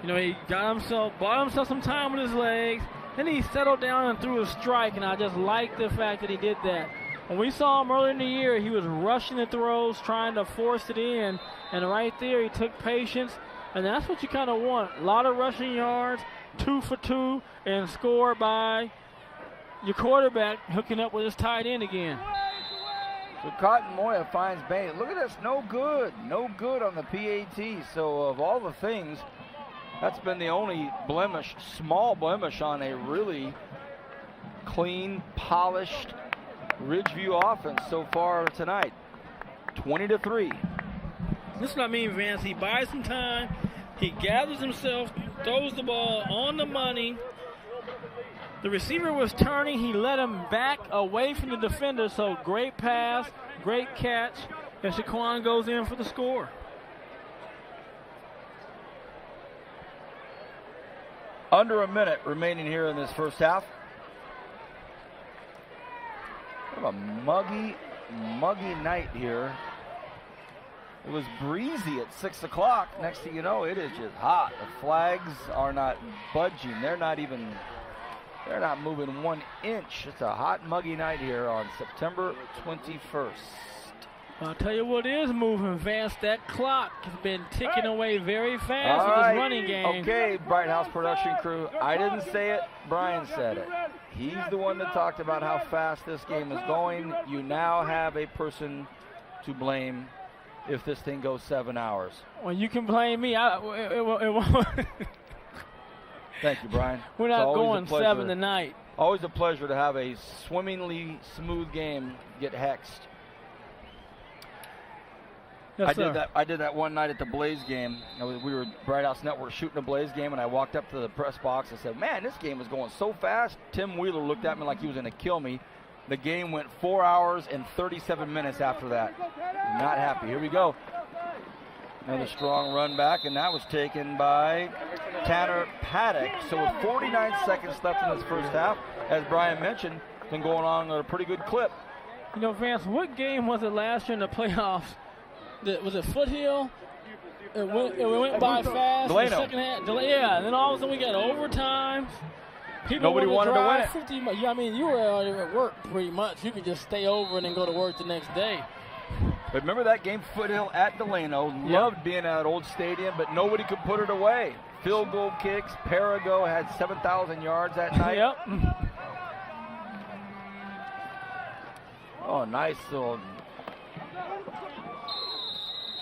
You know, he bought himself some time with his legs, then he settled down and threw a strike, and I just like the fact that he did that. When we saw him earlier in the year, he was rushing the throws, trying to force it in, and right there he took patience, and that's what you kind of want. A lot of rushing yards, 2 for 2, and score by your quarterback hooking up with his tight end again. So Cotton Moya finds Baines. Look at this, no good on the PAT. So of all the things, that's been the only blemish, small blemish on a really clean, polished Ridgeview offense so far tonight. 20-3. This is what I mean, Vance. He buys some time. He gathers himself, throws the ball on the money. The receiver was turning. He let him back away from the defender. So great pass, great catch, and Shaquan goes in for the score. Under a minute remaining here in this first half. Kind of a muggy night here. It was breezy at 6 o'clock. Next thing you know, it is just hot. The flags are not budging. They're not moving 1 inch. It's a hot, muggy night here on September 21st. I'll tell you what is moving, Vance. That clock has been ticking away very fast All with right. this running game. Okay, Bright House production crew. I didn't say it. Brian said it. He's the one that talked about how fast this game is going. You now have a person to blame if this thing goes 7 hours. Well, you can blame me. It won't. Thank you, Brian. We're not going 7 tonight. Always a pleasure to have a swimmingly smooth game get hexed. Yes, I did that one night at the Blaze game. We were Bright House Network shooting a Blaze game, and I walked up to the press box and said, "Man, this game is going so fast." Tim Wheeler looked at me like he was going to kill me. The game went 4 hours and 37 minutes after that. Not happy. Here we go. Another strong run back, and that was taken by Tanner Paddock. So with 49 seconds left in this first half, as Brian mentioned, been going on at a pretty good clip. You know, Vance, what game was it last year in the playoffs? Was it Foothill? It went by fast. Delano. The second half. Yeah, and then all of a sudden we got overtime. People Nobody wanted to win it. 50, yeah, I mean, you were already at work pretty much. You could just stay over and then go to work the next day. But remember that game, Foothill at Delano. Loved being at that old stadium, but nobody could put it away. Field goal kicks. Perigo had 7,000 yards that night. Yep. Oh, nice little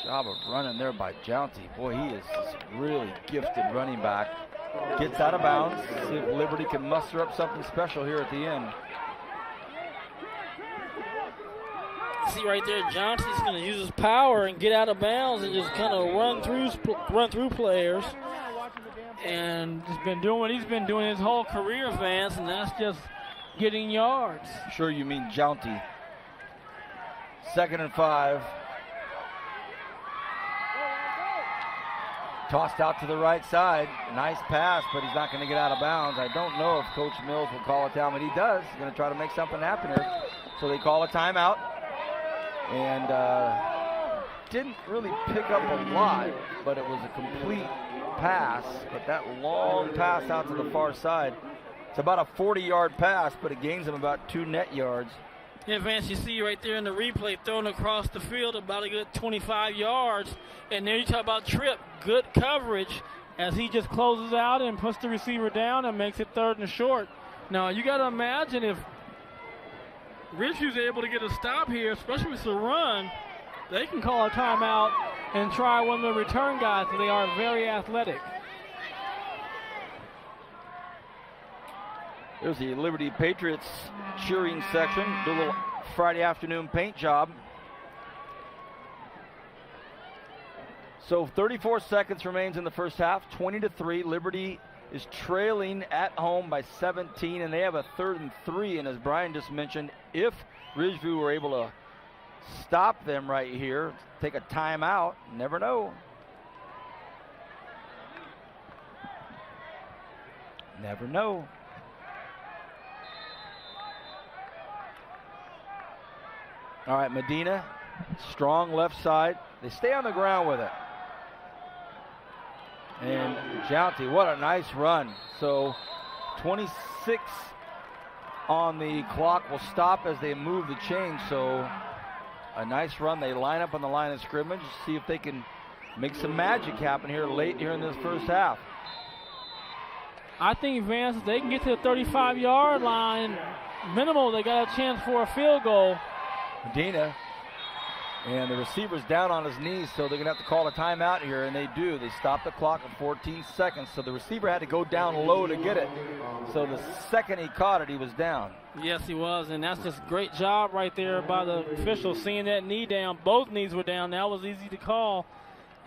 job of running there by Jounty. Boy, he is just really gifted running back. Gets out of bounds. See if Liberty can muster up something special here at the end. See right there, Johnson's going to use his power and get out of bounds and just kind of run through players. And just been doing what he's been doing his whole career, Vance, and that's just getting yards. Sure you mean Jounty. 2nd and 5. Tossed out to the right side. Nice pass, but he's not going to get out of bounds. I don't know if Coach Mills will call a timeout, but he does. He's going to try to make something happen here. So they call a timeout. And didn't really pick up a lot, but it was a complete pass. But that long pass out to the far side, it's about a 40-yard pass, but it gains him about 2 net yards. Yeah, Vance, you see right there in the replay, thrown across the field about a good 25 yards. And there you talk about trip, good coverage as he just closes out and puts the receiver down and makes it 3rd and short. Now, you got to imagine if Ridgeview's able to get a stop here, especially with the run, they can call a timeout and try one of the return guys. They are very athletic. There's the Liberty Patriots cheering section. Do a little Friday afternoon paint job. So 34 seconds remains in the first half. 20-3. Liberty is trailing at home by 17, and they have a 3rd and 3. And as Brian just mentioned, if Ridgeview were able to stop them right here, take a timeout, never know. Never know. All right, Medina, strong left side. They stay on the ground with it. And Jounty, what a nice run. So 26 on the clock will stop as they move the chain. So a nice run. They line up on the line of scrimmage, see if they can make some magic happen here late here in this first half. I think, Vance, if they can get to the 35-yard line, minimal, they got a chance for a field goal. Medina, and the receiver's down on his knees, so they're going to have to call a timeout here, and they do. They stop the clock at 14 seconds, so the receiver had to go down low to get it. So the second he caught it, he was down. Yes, he was, and that's just a great job right there by the officials, seeing that knee down. Both knees were down. That was easy to call.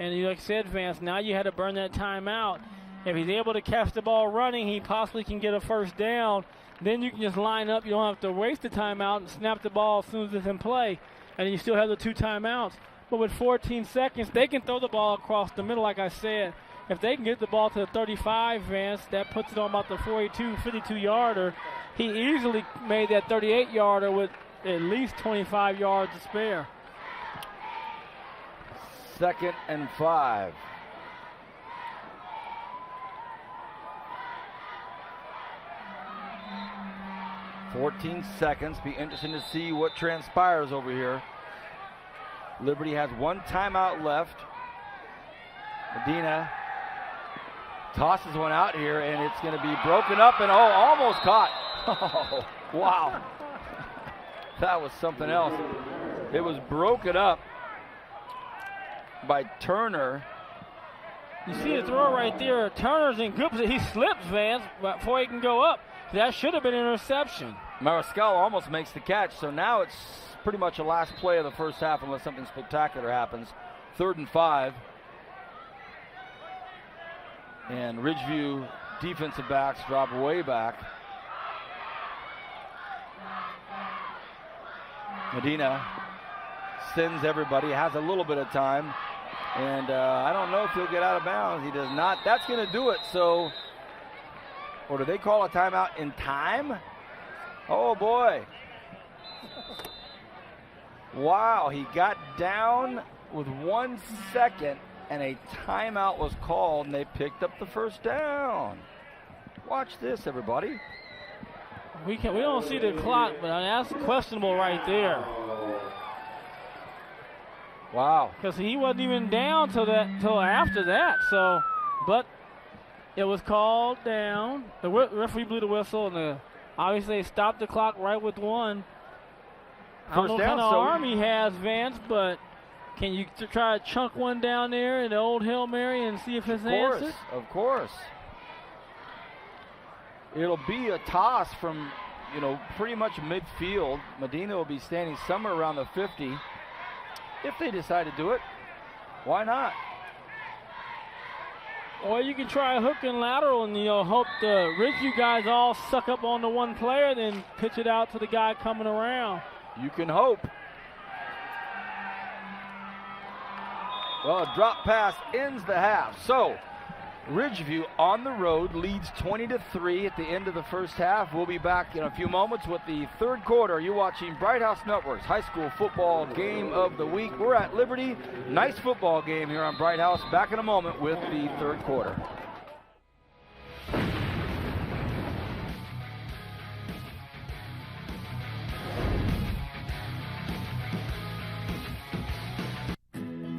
And like I said, Vance, now you had to burn that timeout. If he's able to catch the ball running, he possibly can get a first down. Then you can just line up. You don't have to waste the timeout and snap the ball as soon as it's in play. And you still have the 2 timeouts. But with 14 seconds, they can throw the ball across the middle, like I said. If they can get the ball to the 35, Vance, that puts it on about the 42, 52-yarder. He easily made that 38-yarder with at least 25 yards to spare. 2nd and 5. $14 seconds. Be interesting to see what transpires over here. Liberty has 1 timeout left. Medina tosses one out here, and it's going to be broken up and almost caught. Oh, wow. That was something else. It was broken up by Turner. You see the throw right there. Turner's in good position. He slips, Vance, before he can go up. That should have been an interception. Mariscal almost makes the catch, so now it's pretty much the last play of the first half unless something spectacular happens. 3rd and 5. And Ridgeview defensive backs drop way back. Medina sends everybody, has a little bit of time. And I don't know if he'll get out of bounds. He does not. That's going to do it. So, or do they call a timeout in time? Oh, boy. Wow, he got down with 1 second, and a timeout was called, and they picked up the first down. Watch this, everybody. We don't see the clock, but that's questionable right there. Wow. Because he wasn't even down till after that. So, but it was called down. The referee blew the whistle, and obviously they stopped the clock right with 1. I don't know what kind of arm he has, Vance, but can you try to chunk one down there in the old Hail Mary and see if it's answered? Of course. It'll be a toss from, pretty much midfield. Medina will be standing somewhere around the 50. If they decide to do it, why not? Or you can try a hook and lateral and, hope the Ridgeview guys all suck up on the one player, then pitch it out to the guy coming around. You can hope. Well, a drop pass ends the half. So, Ridgeview on the road leads 20-3 at the end of the first half. We'll be back in a few moments with the third quarter. You're watching Bright House Network's high school football game of the week. We're at Liberty. Nice football game here on Bright House. Back in a moment with the third quarter.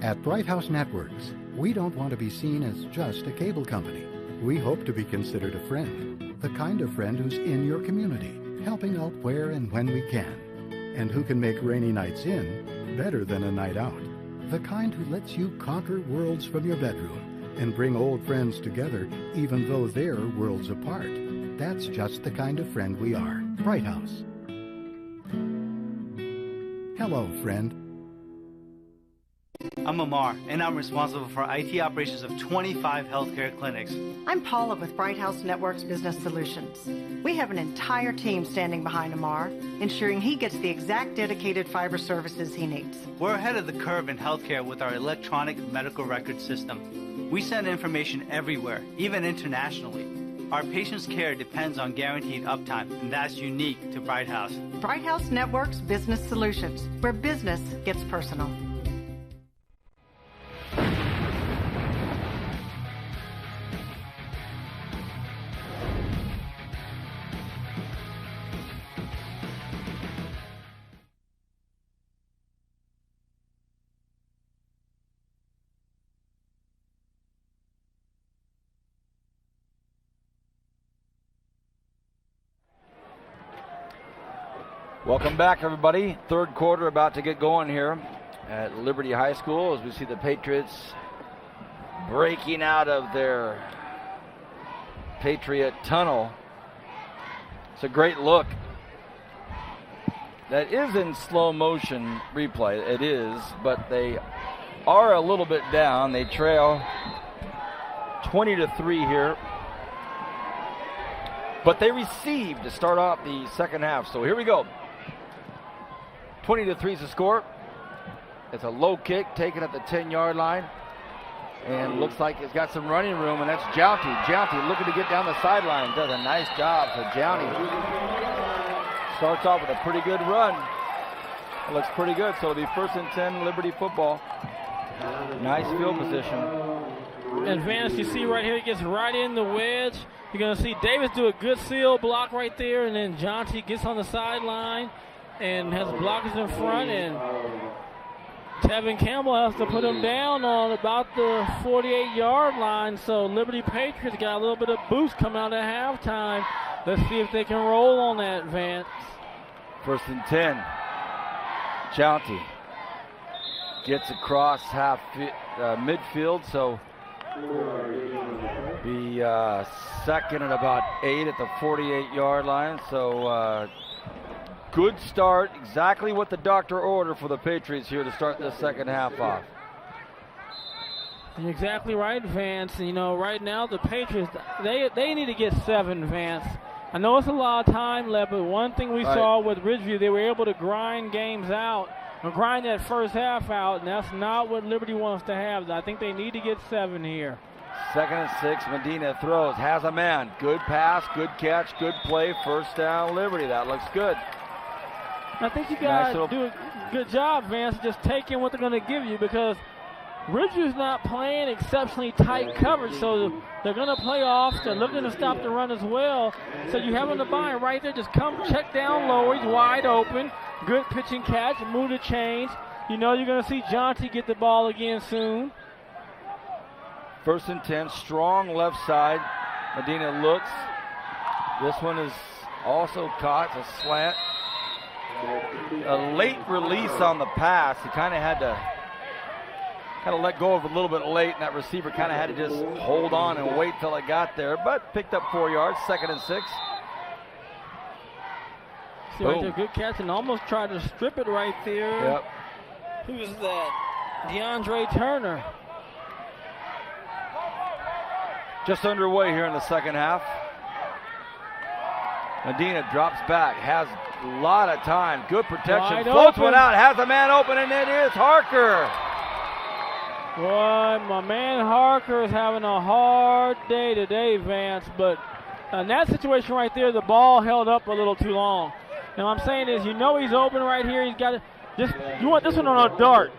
At Bright House Networks, we don't want to be seen as just a cable company. We hope to be considered a friend, the kind of friend who's in your community, helping out where and when we can, and who can make rainy nights in better than a night out. The kind who lets you conquer worlds from your bedroom and bring old friends together even though they're worlds apart. That's just the kind of friend we are. Bright House. Hello, friend. I'm Amar, and I'm responsible for IT operations of 25 healthcare clinics. I'm Paula with Bright House Networks Business Solutions. We have an entire team standing behind Amar, ensuring he gets the exact dedicated fiber services he needs. We're ahead of the curve in healthcare with our electronic medical record system. We send information everywhere, even internationally. Our patients' care depends on guaranteed uptime, and that's unique to Bright House. Bright House Networks Business Solutions, where business gets personal. Welcome back, everybody. Third quarter about to get going here at Liberty High School as we see the Patriots breaking out of their Patriot tunnel. It's a great look. That is in slow motion replay. It is, but they are a little bit down. They trail 20-3 here. But they received to start off the second half. So here we go. 20-3 is the score. It's a low kick taken at the 10-yard line. And looks like it's got some running room, and that's Jounty. Jounty looking to get down the sideline. Does a nice job for Jounty. Starts off with a pretty good run. It looks pretty good. So it'll be 1st and 10 Liberty football. Nice field position. And Vance, you see right here, he gets right in the wedge. You're going to see Davis do a good seal block right there, and then Jounty gets on the sideline and has blockers in front, and Tevin Campbell has to put him down on about the 48-yard line. So Liberty Patriots got a little bit of boost coming out at halftime. Let's see if they can roll on that, Vance. 1st and 10. Jounty gets across midfield, so be second and about 8 at the 48-yard line. So good start, exactly what the doctor ordered for the Patriots here to start this second half off. You're exactly right, Vance. You know, right now the Patriots, they need to get 7, Vance. I know it's a lot of time left, but one thing we saw with Ridgeview, they were able to grind games out grind that first half out, and that's not what Liberty wants to have. I think they need to get 7 here. 2nd and 6, Medina throws, has a man. Good pass, good catch, good play, first down Liberty. That looks good. I think you guys do a good job, Vance, just taking what they're going to give you, because Ridgeview's not playing exceptionally tight coverage, so they're going to play off. They're looking to stop the run as well. So you have him to bind right there. Just come check down low. He's wide open. Good pitch and catch. Move the chains. You know you're going to see Jonty get the ball again soon. 1st and 10, strong left side. Medina looks. This one is also caught. It's a slant. A late release on the pass. He kind of had to let go of a little bit late, and that receiver kind of had to just hold on and wait till it got there, but picked up 4 yards. 2nd and 6. See right there, good catch, and almost tried to strip it right there. Yep. Who was that? DeAndre Turner. Just underway here in the 2nd half. Medina drops back, has a lot of time, good protection, floats one out, has a man open, and it is Harker. Boy, my man Harker is having a hard day today, Vance, but in that situation right there, the ball held up a little too long. And what I'm saying is, you know he's open right here. He's got to you want this one on a dart.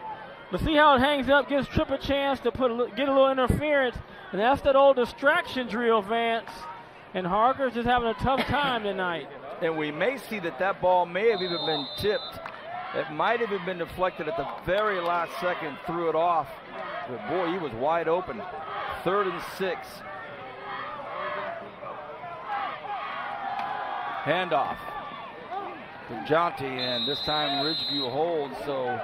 But see how it hangs up, gives Tripp a chance to get a little interference, and that's that old distraction drill, Vance. And Harker's just having a tough time tonight. And we may see that ball may have even been tipped. It might have even been deflected at the very last second, threw it off. But boy, he was wide open. 3rd and 6. Handoff to Jonty, and this time Ridgeview holds. So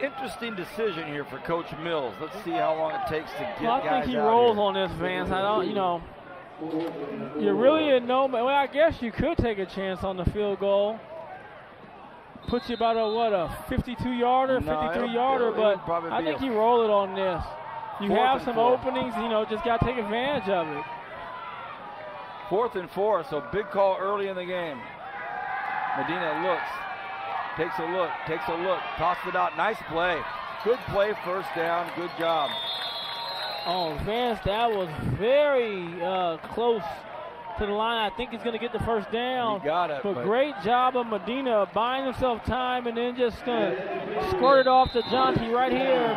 interesting decision here for Coach Mills. Let's see how long it takes to get guys out. I think he rolls on this, Vance. I don't, you're really in no. Well, I guess you could take a chance on the field goal. Puts you about a 52-yarder, 53-yarder, but I think you roll it on this. You have some openings, just got to take advantage of it. 4th and 4, so big call early in the game. Medina looks, takes a look, tosses it out. Nice play. Good play, first down, good job. Oh, Vance, that was very close to the line. I think he's going to get the first down. He got it. But great job of Medina buying himself time and then just going to squirt it off to Jonty right here.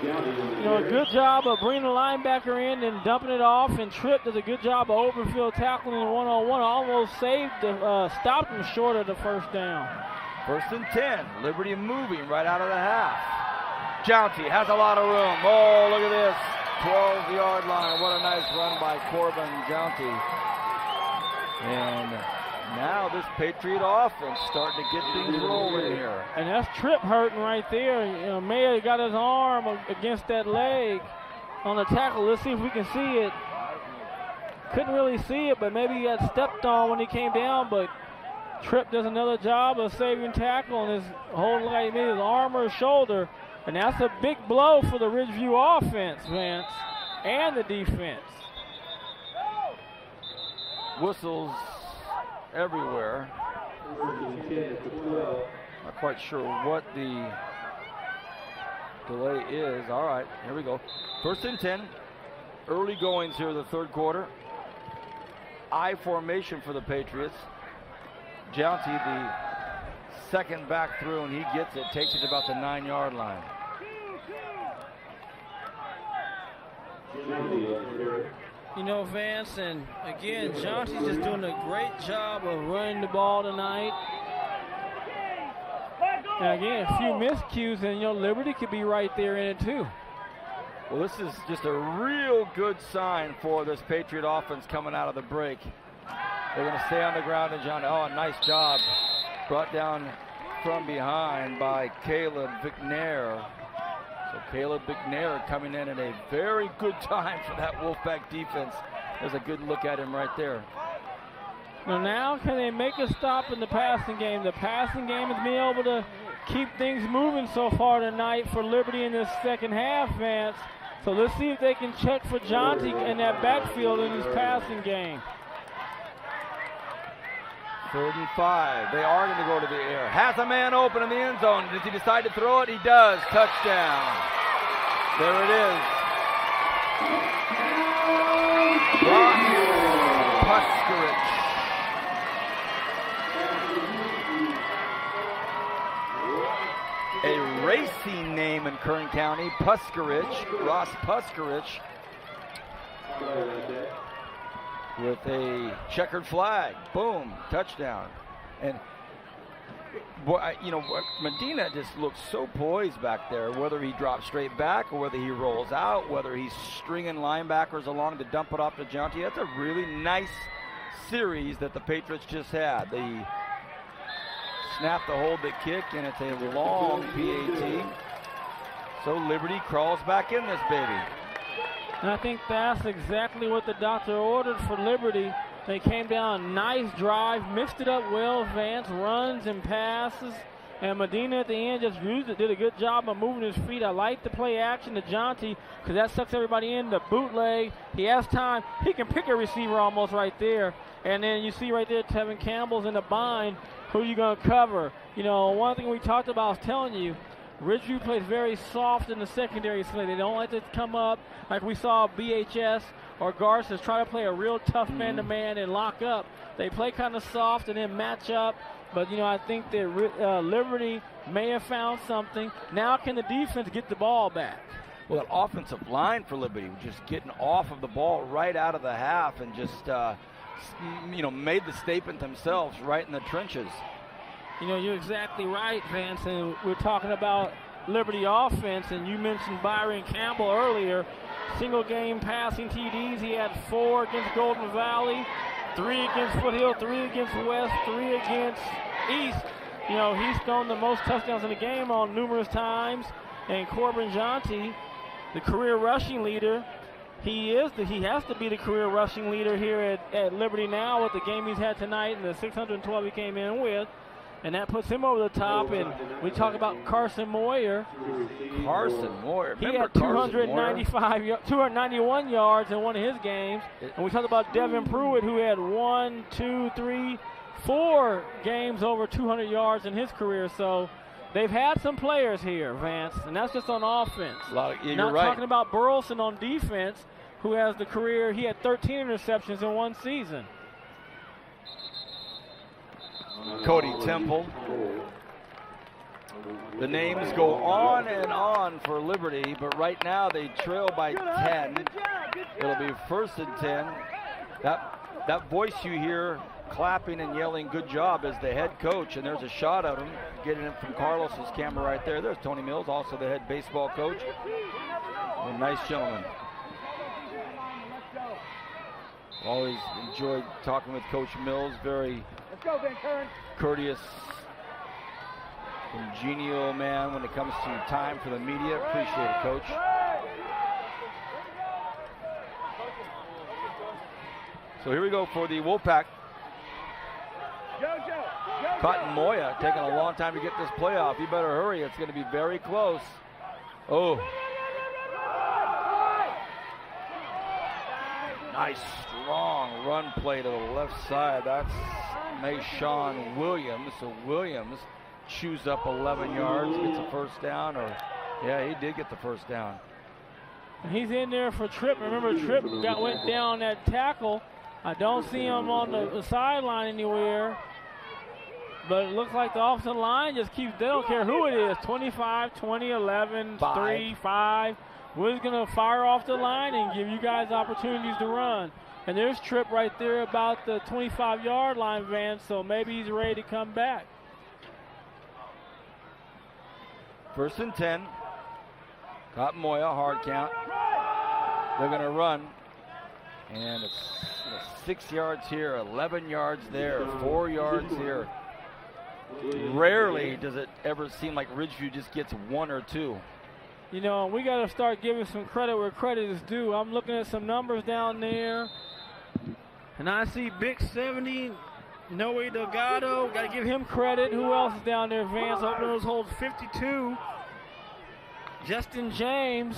A good job of bringing the linebacker in and dumping it off, and Tripp does a good job of open field tackling in one-on-one. Almost stopped him short of the first down. 1st and 10. Liberty moving right out of the half. Jonty has a lot of room. Oh, look at this. 12-yard line. What a nice run by Corbin Jonty. And now this Patriot offense starting to get things rolling here. And that's Tripp hurting right there. Mayer got his arm against that leg on the tackle. Let's see if we can see it. Couldn't really see it, but maybe he got stepped on when he came down. But Tripp does another job of saving tackle, and his whole like he made his arm or his shoulder. And that's a big blow for the Ridgeview offense, Vance, and the defense. Whistles everywhere. Not quite sure what the delay is. All right, here we go. 1st and 10. Early goings here in the 3rd quarter. I formation for the Patriots. Jonty, the second back through, and he gets it, takes it to about the 9-yard line. Vance, and again, Jonty's just doing a great job of running the ball tonight. And again, a few miscues, and Liberty could be right there in it too. Well, this is just a real good sign for this Patriot offense coming out of the break. They're going to stay on the ground, and Jonty, oh, nice job. Brought down from behind by Caleb McNair. So Caleb McNair coming in at a very good time for that Wolfpack defense. There's a good look at him right there. Now can they make a stop in the passing game? The passing game has been able to keep things moving so far tonight for Liberty in this 2nd half, Vance. So let's see if they can check for Jonty in that backfield in his passing game. 3rd and 5. They are going to go to the air. Has a man open in the end zone. Does he decide to throw it? He does. Touchdown. There it is. Ross Puskarich. A racing name in Kern County. Puskarich. Ross Puskarich. With a checkered flag. Boom. Touchdown. And Medina just looks so poised back there, whether he drops straight back or whether he rolls out, whether he's stringing linebackers along to dump it off to Jonty. That's a really nice series that the Patriots just had. They snapped the hold the kick, and it's a long PAT. So Liberty crawls back in this baby. And I think that's exactly what the doctor ordered for Liberty. They came down, nice drive, mixed it up well, Vance, runs and passes. And Medina at the end just used it, did a good job of moving his feet. I like the play action to Jonty because that sucks everybody in. The bootleg, he has time. He can pick a receiver almost right there. And then you see right there Tevin Campbell's in the bind. Who are you going to cover? You know, one thing we talked about, I was telling you, Ridgeview plays very soft in the secondary slate. They don't like to come up like we saw BHS or Garces try to play a real tough man-to-man and lock up. They play kind of soft and then match up. But, you know, I think that Liberty may have found something. Now can the defense get the ball back? Well, that offensive line for Liberty just getting off of the ball right out of the half and just, made the statement themselves right in the trenches. You know, you're exactly right, Vance, and we're talking about Liberty offense, and you mentioned Byron Campbell earlier. Single game passing TDs. He had 4 against Golden Valley, 3 against Foothill, 3 against West, 3 against East. You know, he's thrown the most touchdowns in the game on numerous times. And Corbin Jonty, the career rushing leader, he has to be the career rushing leader here at Liberty now with the game he's had tonight and the 612 he came in with. And that puts him over the top. And we talk about Carson Moyer. He had 291 yards in one of his games. And we talked about Devin Pruitt, who had 4 games over 200 yards in his career. So they've had some players here, Vance, and that's just on offense. You're right. Talking about Burleson on defense, who has the career. He had 13 interceptions in one season. Cody Temple. The names go on and on for Liberty, but right now they trail by 10. It'll be 1st and 10. That voice you hear clapping and yelling good job is the head coach, and there's a shot of him getting it from Carlos's camera right there. There's Tony Mills, also the head baseball coach. A nice gentleman. Always enjoyed talking with Coach Mills. Very courteous, congenial man when it comes to time for the media. Appreciate it, Coach. So here we go for the Wolfpack. Cotton Moya taking a long time to get this play off. You better hurry. It's going to be very close. Oh. Nice, strong run play to the left side. That's Mayshawn Williams. So Williams chews up 11 yards, gets a first down. Yeah, he did get the first down. He's in there for Tripp. Remember, Tripp went down that tackle. I don't see him on the sideline anywhere. But it looks like the offensive line just keeps, they don't care who it is, 25, 20, 11, 3, 5. We're just going to fire off the line and give you guys opportunities to run. And there's Tripp right there about the 25-yard line, Vance, so maybe he's ready to come back. 1st and 10. Cotton Moya, hard count. They're going to run. And it's 6 yards here, 11 yards there, 4 yards here. Rarely does it ever seem like Ridgeview just gets 1 or 2. You know, we got to start giving some credit where credit is due. I'm looking at some numbers down there, and I see Big 70, Noe Delgado. Got to give him credit. Who else is down there, Vance? Opening those holds, 52. Justin James.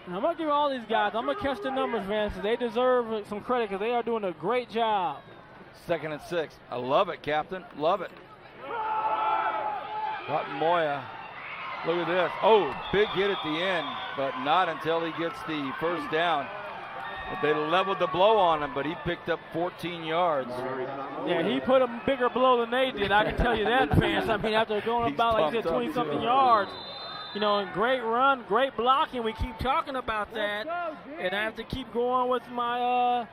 And I'm going to give all these guys, I'm going to catch the numbers, Vance. They deserve some credit because they are doing a great job. 2nd and 6. I love it, Captain. Love it. Got Moya. Look at this. Oh, big hit at the end, but not until he gets the first down. They leveled the blow on him, but he picked up 14 yards. Yeah, he put a bigger blow than they did. I can tell you that, fans. I mean, after going about, like you said, 20-something yards, you know, and great run, great blocking. We keep talking about that. And I have to keep going with my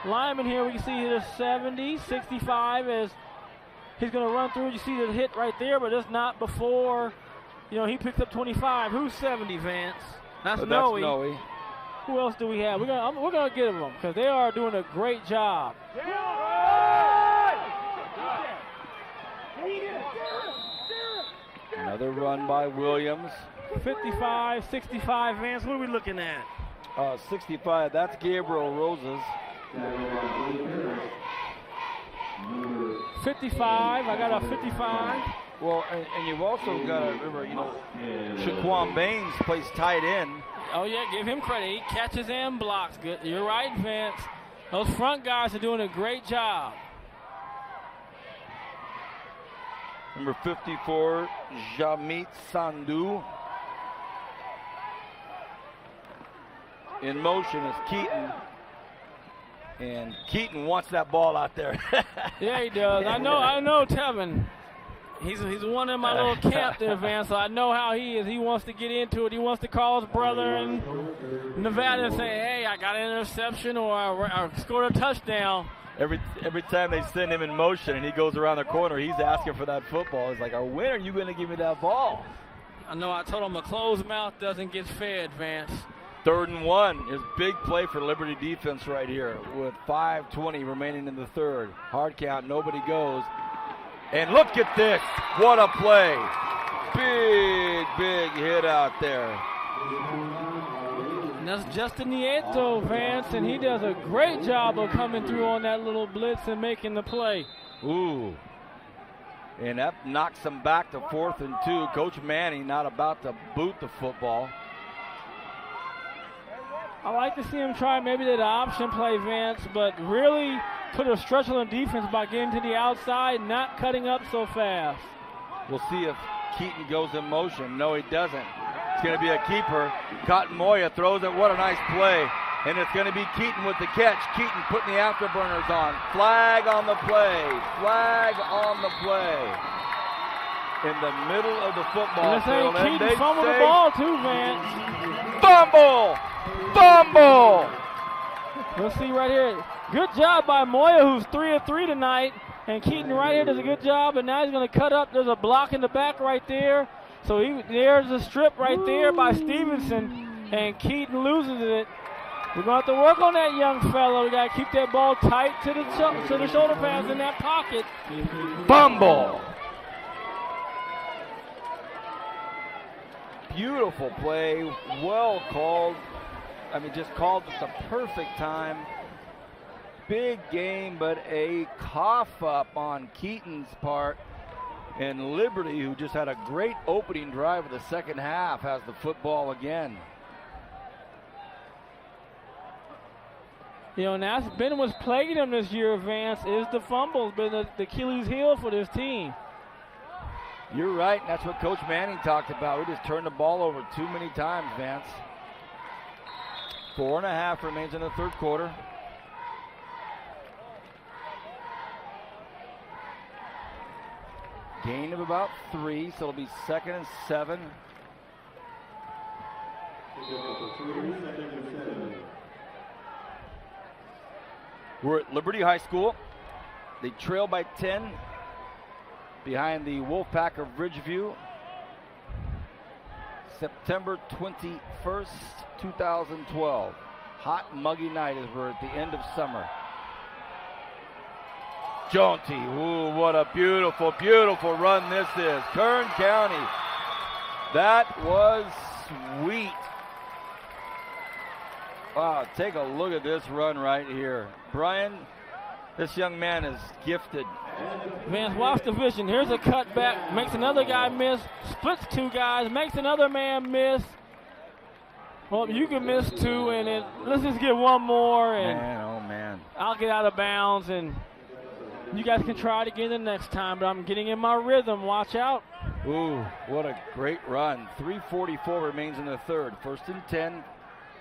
lineman here. We can see the 70, 65 as he's going to run through. You see the hit right there, but it's not before, you know, he picked up 25. Who's 70, Vance? That's Noe. Noe. Who else do we have? We're gonna give them because they are doing a great job. Another run by Williams. 55, 65, Vance. What are we looking at? 65. That's Gabriel Roses. 55. I got a 55. Well, and you've also got to remember, you know, Shaquan Baines plays tight end. Oh, yeah, give him credit. He catches and blocks. Good. You're right, Vince. Those front guys are doing a great job. Number 54, Jamit Sandhu. In motion is Keaton. And Keaton wants that ball out there. Yeah, he does. I know Tevin. He's one in my little camp there, Van, so I know how he is. He wants to get into it. He wants to call his brother in Nevada and say, hey, I got an interception or I scored a touchdown. Every time they send him in motion and he goes around the corner, he's asking for that football. He's like, when are you going to give me that ball? I know I told him a closed mouth doesn't get fed, Vance. 3rd and 1 is big play for Liberty defense right here with 5:20 remaining in the third. Hard count, nobody goes. And look at this. What a play. Big hit out there. And that's Justin Nieto, Vance, and he does a great job of coming through on that little blitz and making the play. Ooh. And that knocks them back to 4th and 2. Coach Manning not about to boot the football. I like to see him try maybe that option play, Vance, but really put a stretch on the defense by getting to the outside, not cutting up so fast. We'll see if Keaton goes in motion. No, he doesn't. It's going to be a keeper. Cotton Moya throws it. What a nice play. And it's going to be Keaton with the catch. Keaton putting the afterburners on. Flag on the play. Flag on the play. In the middle of the football field. And Keaton fumbled the ball too, Vance. Fumble! Fumble! We'll see right here. Good job by Moya, who's 3 of 3 tonight. And Keaton right here does a good job. And now he's going to cut up. There's a block in the back right there. So there's a strip right there by Stevenson. And Keaton loses it. We're going to have to work on that young fellow. We got to keep that ball tight to the shoulder pads in that pocket. Fumble. Beautiful play. Well called. I mean, just called at the perfect time. Big game, but a cough up on Keaton's part. And Liberty, who just had a great opening drive of the second half, has the football again. You know, and that's been what's plaguing them this year, Vance, is the fumbles, been the Achilles heel for this team. You're right, and that's what Coach Manning talked about. We just turned the ball over too many times, Vance. 4.5 remains in the third quarter. Gain of about 3, so it'll be 2nd and 7. We're at Liberty High School. They trail by 10 behind the Wolfpack of Ridgeview. September 21st, 2012. Hot, muggy night as we're at the end of summer. Jonty, ooh, what a beautiful, beautiful run this is. Kern County. That was sweet. Wow, take a look at this run right here. Brian, this young man is gifted. Vance, watch the vision. Here's a cutback, makes another guy miss, splits 2 guys, makes another man miss. Well, you can miss 2, and let's just get one more, and man, oh man. I'll get out of bounds, and You guys can try it again the next time, but I'm getting in my rhythm. Watch out. Ooh, what a great run. 3:44 remains in the third. 1st and 10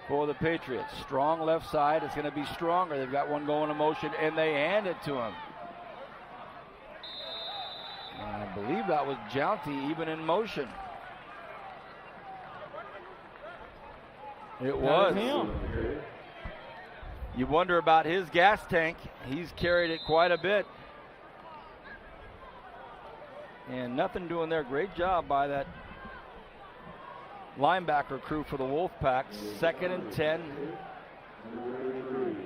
for the Patriots. Strong left side. It's going to be stronger. They've got one going in motion, and they hand it to him. And I believe that was Jounty even in motion. It was. Him. You wonder about his gas tank. He's carried it quite a bit. And nothing doing there. Great job by that linebacker crew for the Wolfpack. 2nd and 10.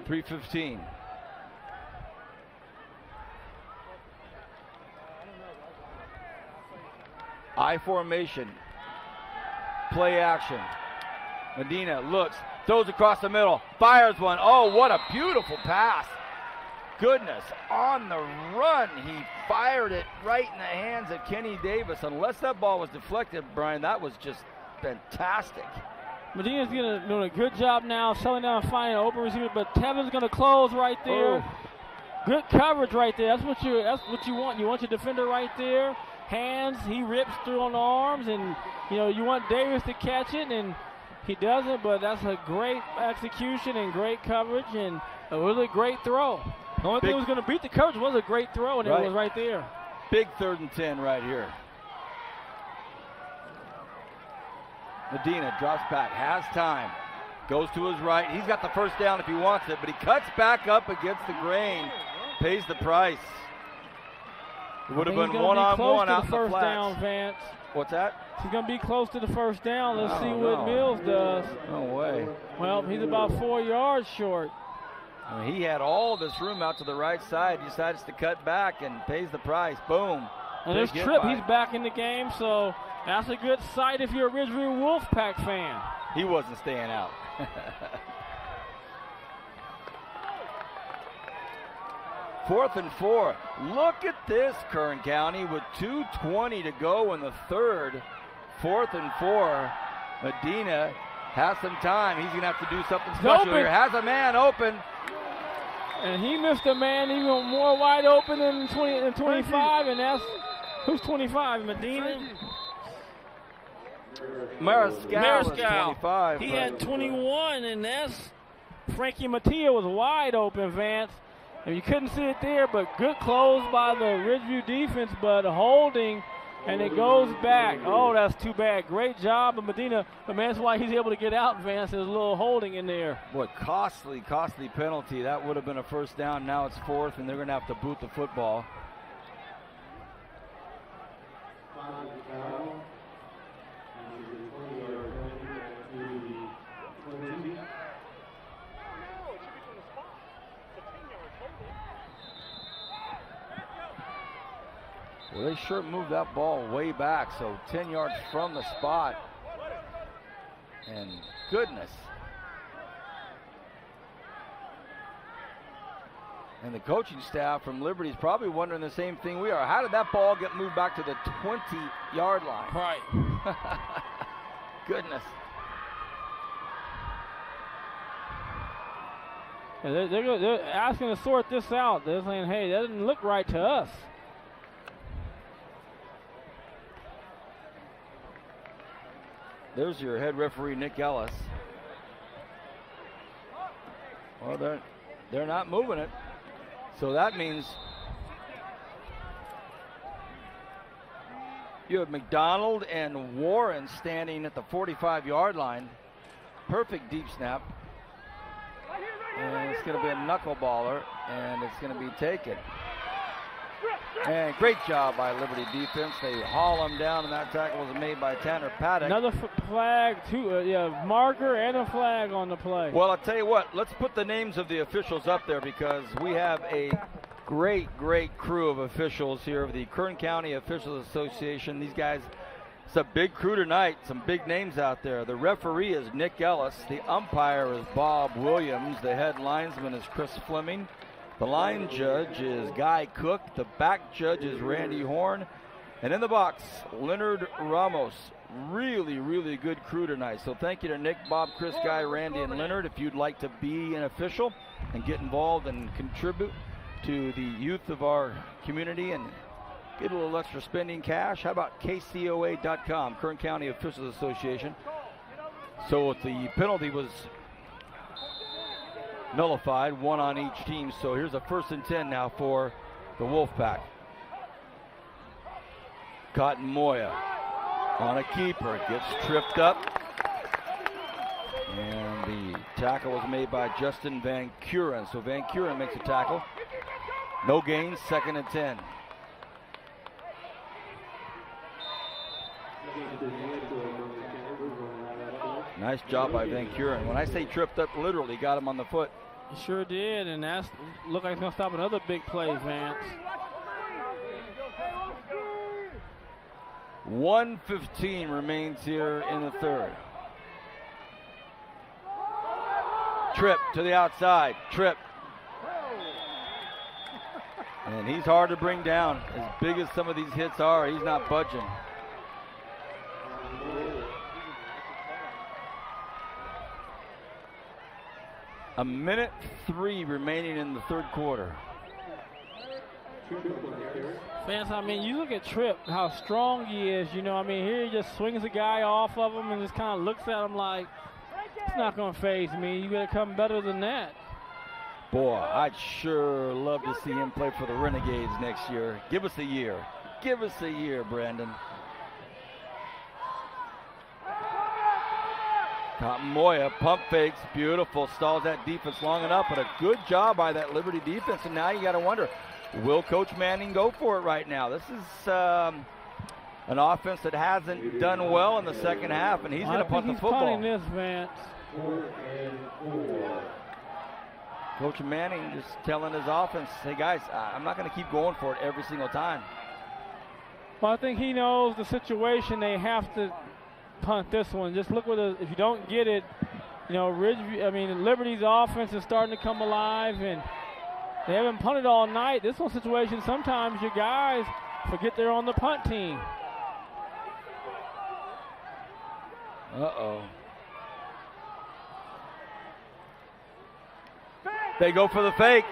3:15. I formation. Play action. Medina looks, throws across the middle, fires one. Oh, what a beautiful pass. Goodness, on the run, he fired it right in the hands of Kenny Davis. Unless that ball was deflected, Brian, that was just fantastic. Medina's doing a good job now, selling down, finding an open receiver, but Tevin's going to close right there. Oh. Good coverage right there. That's what you want. You want your defender right there. Hands, he rips through on the arms, and you want Davis to catch it, and he doesn't, but that's a great execution and great coverage and a really great throw. The only thing that was going to beat the coverage was a great throw, and it was right there. Big 3rd and 10 right here. Medina drops back, has time, goes to his right. He's got the first down if he wants it, but he cuts back up against the grain, pays the price. It would have been one-on-one out in the first flats. down, Vance. What's that? He's going to be close to the first down. Let's see what Mills does. No way. Well, he's about 4 yards short. I mean, he had all this room out to the right side, decides to cut back and pays the price. Boom. And this trip, he's back in the game, so that's a good sight if you're a Ridgeview Wolfpack fan. He wasn't staying out. 4th and 4. Look at this, Kern County, with 2:20 to go in the third. 4th and 4. Medina has some time. He's going to have to do something special here. Has a man open. And he missed a man even more wide open than 25, and that's, who's 25, Medina? Mariscal. 25. He had 21, and that's, Frankie Mattia was wide open, Vance. And you couldn't see it there, but good close by the Ridgeview defense, but holding, and it goes back. Oh, that's too bad. Great job of Medina, but man, that's why he's able to get out, Vance. There's a little holding in there. What costly penalty. That would have been a first down. Now it's 4th, and they're going to have to boot the football. Well, they sure moved that ball way back, so 10 yards from the spot. And goodness. And the coaching staff from Liberty is probably wondering the same thing we are. How did that ball get moved back to the 20-yard line? Right. Goodness. And they're asking to sort this out. They're saying, hey, that doesn't look right to us. There's your head referee, Nick Ellis. Well, they're not moving it. So that means you have McDonald and Warren standing at the 45-yard line. Perfect deep snap. And it's going to be a knuckleballer, and it's going to be taken. And great job by Liberty defense. They haul him down, and that tackle was made by Tanner Paddock. Another flag, too. Marker and a flag on the play. Well, I'll tell you what. Let's put the names of the officials up there because we have a great crew of officials here of the Kern County Officials Association. These guys, it's a big crew tonight. Some big names out there. The referee is Nick Ellis. The umpire is Bob Williams. The head linesman is Chris Fleming. The line judge is Guy Cook. The back judge is Randy Horn. And in the box, Leonard Ramos. Really good crew tonight. So thank you to Nick, Bob, Chris, Guy, Randy, and Leonard. If you'd like to be an official and get involved and contribute to the youth of our community and get a little extra spending cash. How about KCOA.com, Kern County Officials Association. So if the penalty was nullified, one on each team. So here's a 1st and 10 now for the Wolfpack. Cotton Moya on a keeper, gets tripped up. And the tackle was made by Justin Van Kuren. So Van Kuren makes a tackle. No gains, 2nd and 10. Nice job by Van Kuren. When I say tripped up, literally got him on the foot. He sure did, and that's looked like it's going to stop another big play, Vance. 1:15 remains here in the 3rd. Trip to the outside. Trip. And he's hard to bring down. As big as some of these hits are, he's not budging. A minute 3 remaining in the 3rd quarter. Vance, I mean, you look at Tripp, how strong he is. You know, I mean, here he just swings a guy off of him and just kind of looks at him like, it's not going to faze me. You better come better than that. Boy, I'd sure love to see him play for the Renegades next year. Give us a year. Give us a year, Brandon. Cotton Moya, pump fakes, beautiful, stalls that defense long enough, but a good job by that Liberty defense. And now you got to wonder, will Coach Manning go for it right now? This is an offense that hasn't done well in the 2nd half, and he's going to punt the football. Punting this, Vance. Coach Manning just telling his offense, hey guys, I'm not going to keep going for it every single time. Well, I think he knows the situation. They have to punt this one. Just look with if you don't get it, you know, Liberty's offense is starting to come alive, and they haven't punted all night. This one situation, sometimes your guys forget they're on the punt team. Uh-oh. They go for the fake.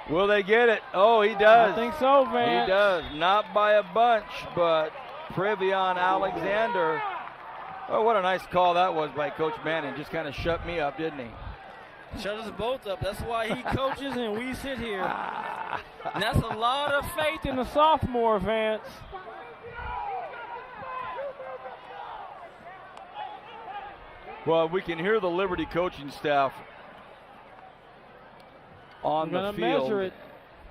Will they get it? Oh, he does. I think so, Vance. He does. Not by a bunch, but Previon Alexander. Oh, what a nice call that was by Coach Manning. Just kind of shut me up, didn't he? Shut us both up. That's why he coaches and we sit here. And that's a lot of faith in the sophomore, Vance. Well, we can hear the Liberty coaching staff on the field. Measure it.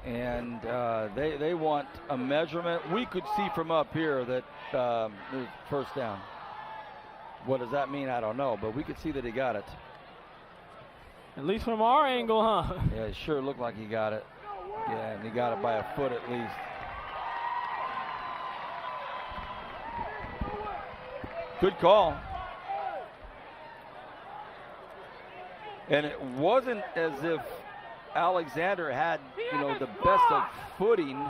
And they want a measurement. We could see from up here that there's 1st down. What does that mean? I don't know, but we could see that he got it. At least from our angle, huh? Yeah, it sure looked like he got it. Yeah, and he got it by a foot at least. Good call. And it wasn't as if Alexander had, you know, the best of footing.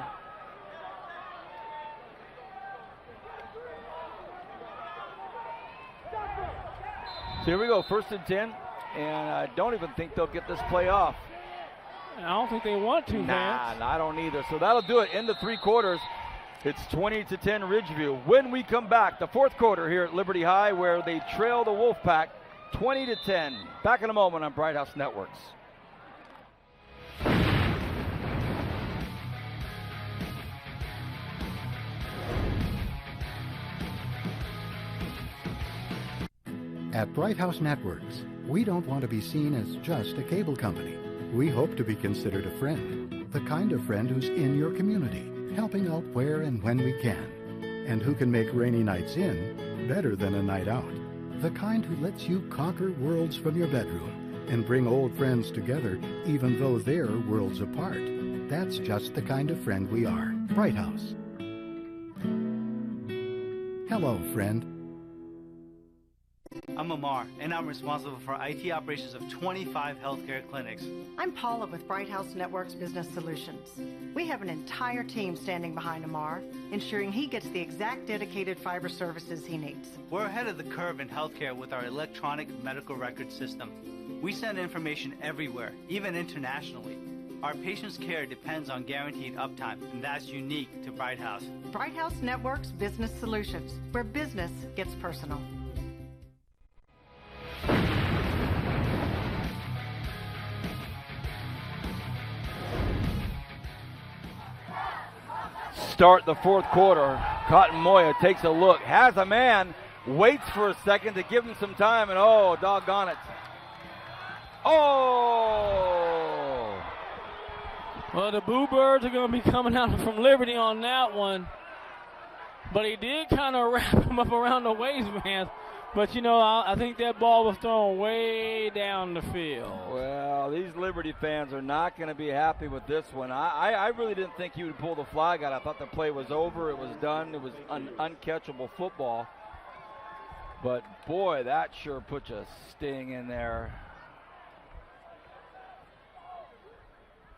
So here we go, 1st and 10, and I don't even think they'll get this play off. I don't think they want to, Vance. Nah, I don't either. So that'll do it in the 3 quarters. It's 20-10 Ridgeview. When we come back, the 4th quarter here at Liberty High, where they trail the Wolfpack 20-10. Back in a moment on Bright House Networks. At Bright House Networks, we don't want to be seen as just a cable company. We hope to be considered a friend, the kind of friend who's in your community, helping out where and when we can, and who can make rainy nights in better than a night out. The kind who lets you conquer worlds from your bedroom and bring old friends together even though they're worlds apart. That's just the kind of friend we are. Bright House. Hello, friend. I'm Amar, and I'm responsible for IT operations of 25 healthcare clinics. I'm Paula with Bright House Networks Business Solutions. We have an entire team standing behind Amar, ensuring he gets the exact dedicated fiber services he needs. We're ahead of the curve in healthcare with our electronic medical record system. We send information everywhere, even internationally. Our patients' care depends on guaranteed uptime, and that's unique to Bright House. Bright House Networks Business Solutions, where business gets personal. Start the fourth quarter. Cotton Moya takes a look, has a man, waits for a second to give him some time, and oh, doggone it. Oh! Well, the Boo Birds are going to be coming out from Liberty on that one. But he did kind of wrap him up around the waistband. But, you know, I think that ball was thrown way down the field. Well, these Liberty fans are not going to be happy with this one. I really didn't think he would pull the flag out. I thought the play was over. It was done. It was uncatchable football. But, boy, that sure puts a sting in there.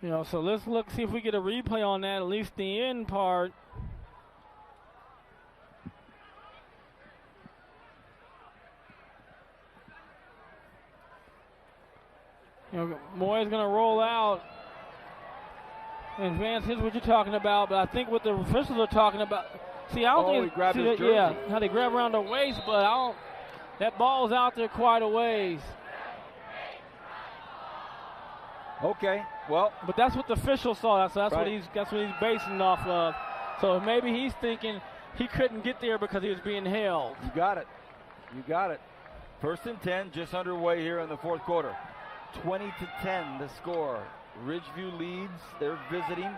You know, so let's look, see if we get a replay on that, at least the end part. You know, Moya's going to roll out. And Vance, here's what you're talking about, but I think what the officials are talking about. See, I don't think he grabbed his jersey. Yeah, how they grab around the waist, but I don't. That ball's out there quite a ways. Okay, well, but that's what the official saw. So that's right. what he's basing off of. So maybe he's thinking he couldn't get there because he was being held. You got it. You got it. 1st and 10, just underway here in the fourth quarter. 20-10 the score. Ridgeview leads. They're visiting.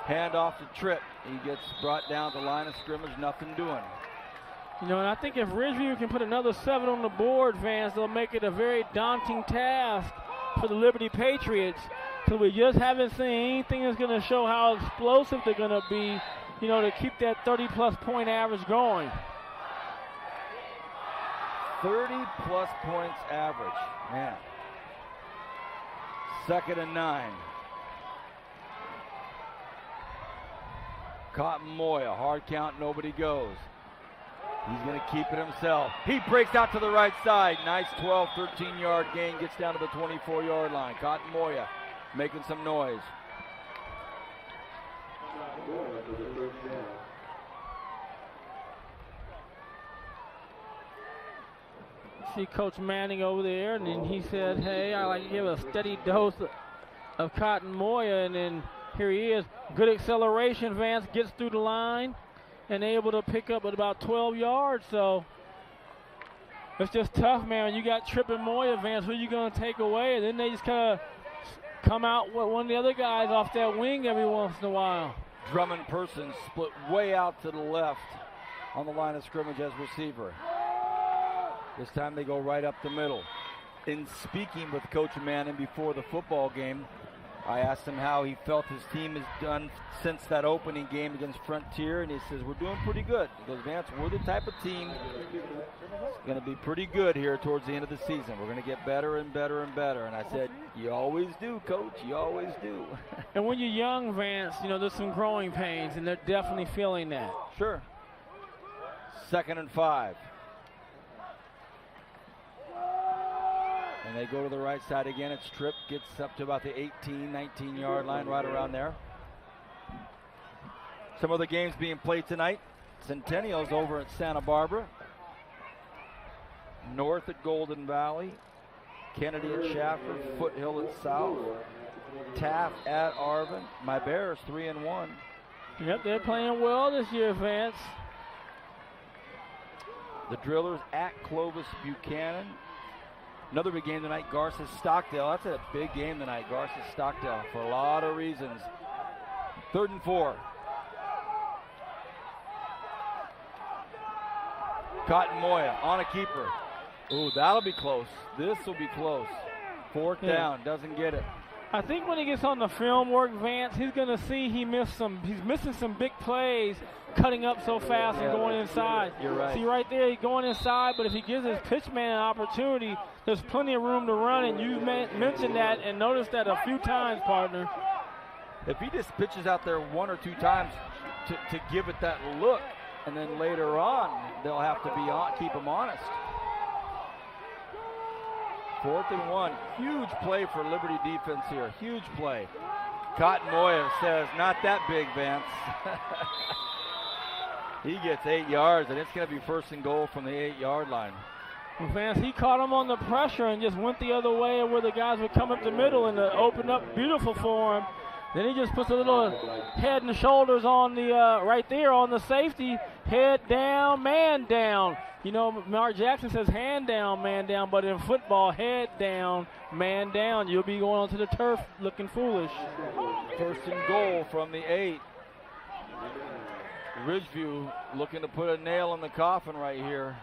Hand off to Tripp. He gets brought down to the line of scrimmage. Nothing doing. You know, and I think if Ridgeview can put another 7 on the board, Vance, they'll make it a very daunting task for the Liberty Patriots. Because we just haven't seen anything that's going to show how explosive they're going to be, you know, to keep that 30-plus point average going. 30-plus points average. Man. 2nd and 9. Cotton Moya, hard count, nobody goes. He's going to keep it himself. He breaks out to the right side. Nice 12, 13-yard gain. Gets down to the 24-yard line. Cotton Moya making some noise. See Coach Manning over there, and then he said, hey, I like to give a steady dose of Cotton Moya, and then here he is. Good acceleration. Vance gets through the line and able to pick up at about 12 yards. So it's just tough, man. You got Tripp and Moya, Vance. Who are you going to take away? And then they just kind of come out with one of the other guys off that wing every once in a while. Drummond Person split way out to the left on the line of scrimmage as receiver. This time they go right up the middle. In speaking with Coach Manning before the football game, I asked him how he felt his team has done since that opening game against Frontier, and he says, we're doing pretty good. He goes, Vance, we're the type of team that's going to be pretty good here towards the end of the season. We're going to get better and better and better. And I said, you always do, Coach. You always do. And when you're young, Vance, you know, there's some growing pains, and they're definitely feeling that. Sure. 2nd and 5. And they go to the right side again. It's Tripp, gets up to about the 18, 19-yard line, right around there. Some other games being played tonight. Centennial's over at Santa Barbara. North at Golden Valley. Kennedy at Shafford. Foothill at South. Taft at Arvin. My Bears 3-1. Yep, they're playing well this year, Vance. The Drillers at Clovis Buchanan. Another big game tonight, Garces-Stockdale. That's a big game tonight, Garces-Stockdale, for a lot of reasons. 3rd and 4. Cotton Moya on a keeper. Ooh, that'll be close. This will be close. 4th down, doesn't get it. I think when he gets on the film work, Vance, he's going to see he's missing some big plays, cutting up so fast and going inside. You're right. See right there, he's going inside, but if he gives his pitch man an opportunity, there's plenty of room to run, and you mentioned that and noticed that a few times, partner. If he just pitches out there 1 or 2 times to give it that look, and then later on they'll have to keep him honest. 4th and 1. Huge play for Liberty defense here. Huge play. Cotton Moya says, not that big, Vance. He gets 8 yards, and it's going to be 1st and goal from the 8-yard line. Well, Vance, he caught him on the pressure and just went the other way where the guys would come up the middle and open up beautiful for him. Then he just puts a little head and shoulders on the right there on the safety. Head down, man down. You know, Mark Jackson says hand down, man down, but in football, head down, man down. You'll be going onto the turf looking foolish. 1st and goal from the 8. Ridgeview looking to put a nail in the coffin right here.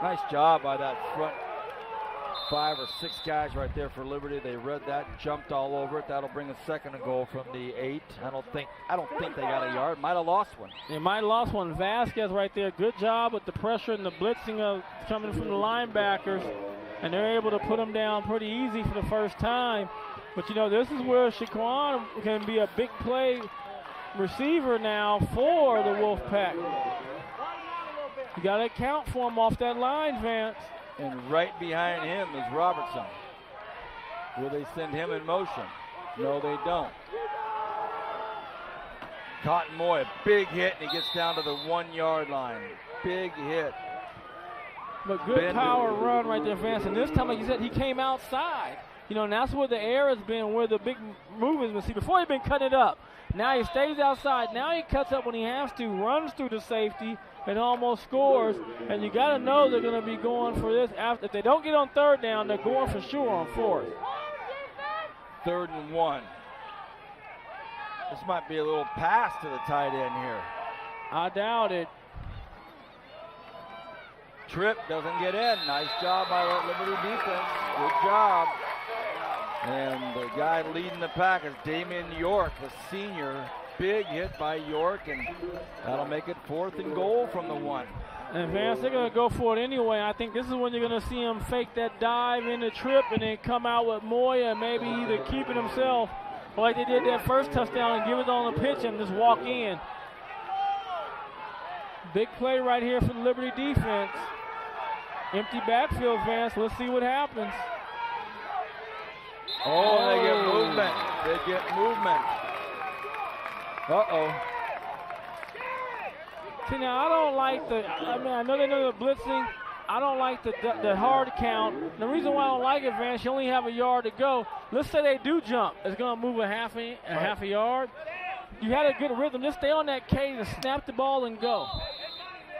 Nice job by that front 5 or 6 guys right there for Liberty. They read that, jumped all over it. That'll bring a 2nd and goal from the 8. I don't think they got a yard. Might have lost one. They might have lost one. Vasquez right there. Good job with the pressure and the blitzing of coming from the linebackers, and they're able to put them down pretty easy for the first time. But you know, this is where Shaquan can be a big play receiver now for the Wolfpack. You got to account for him off that line, Vance. And right behind him is Robertson. Will they send him in motion? No, they don't. Cotton Moy, big hit, and he gets down to the 1-yard line. Big hit. But good power run right there, Vance. And this time, like you said, he came outside. You know, and that's where the air has been, where the big move has been. See, before he'd been cutting it up. Now he stays outside. Now he cuts up when he has to, runs through the safety, and almost scores. And you got to know they're going to be going for this. If they don't get on 3rd down, they're going for sure on 4th. 3rd and 1. This might be a little pass to the tight end here. I doubt it. Tripp doesn't get in. Nice job by that Liberty defense. Good job. And the guy leading the pack is Damian York, the senior. Big hit by York, and that'll make it 4th and goal from the 1. And Vance, they're going to go for it anyway. I think this is when you're going to see him fake that dive into Tripp and then come out with Moya and maybe either keep it himself or like they did that first touchdown and give it on the pitch and just walk in. Big play right here for the Liberty defense. Empty backfield, Vance. Let's see what happens. Oh, they get movement. They get movement. Uh-oh. See, now I don't like I know they know the blitzing. I don't like the hard count. The reason why I don't like it, Vance, you only have a yard to go. Let's say they do jump. It's going to move a half a yard. You had a good rhythm. Just stay on that cage and snap the ball and go.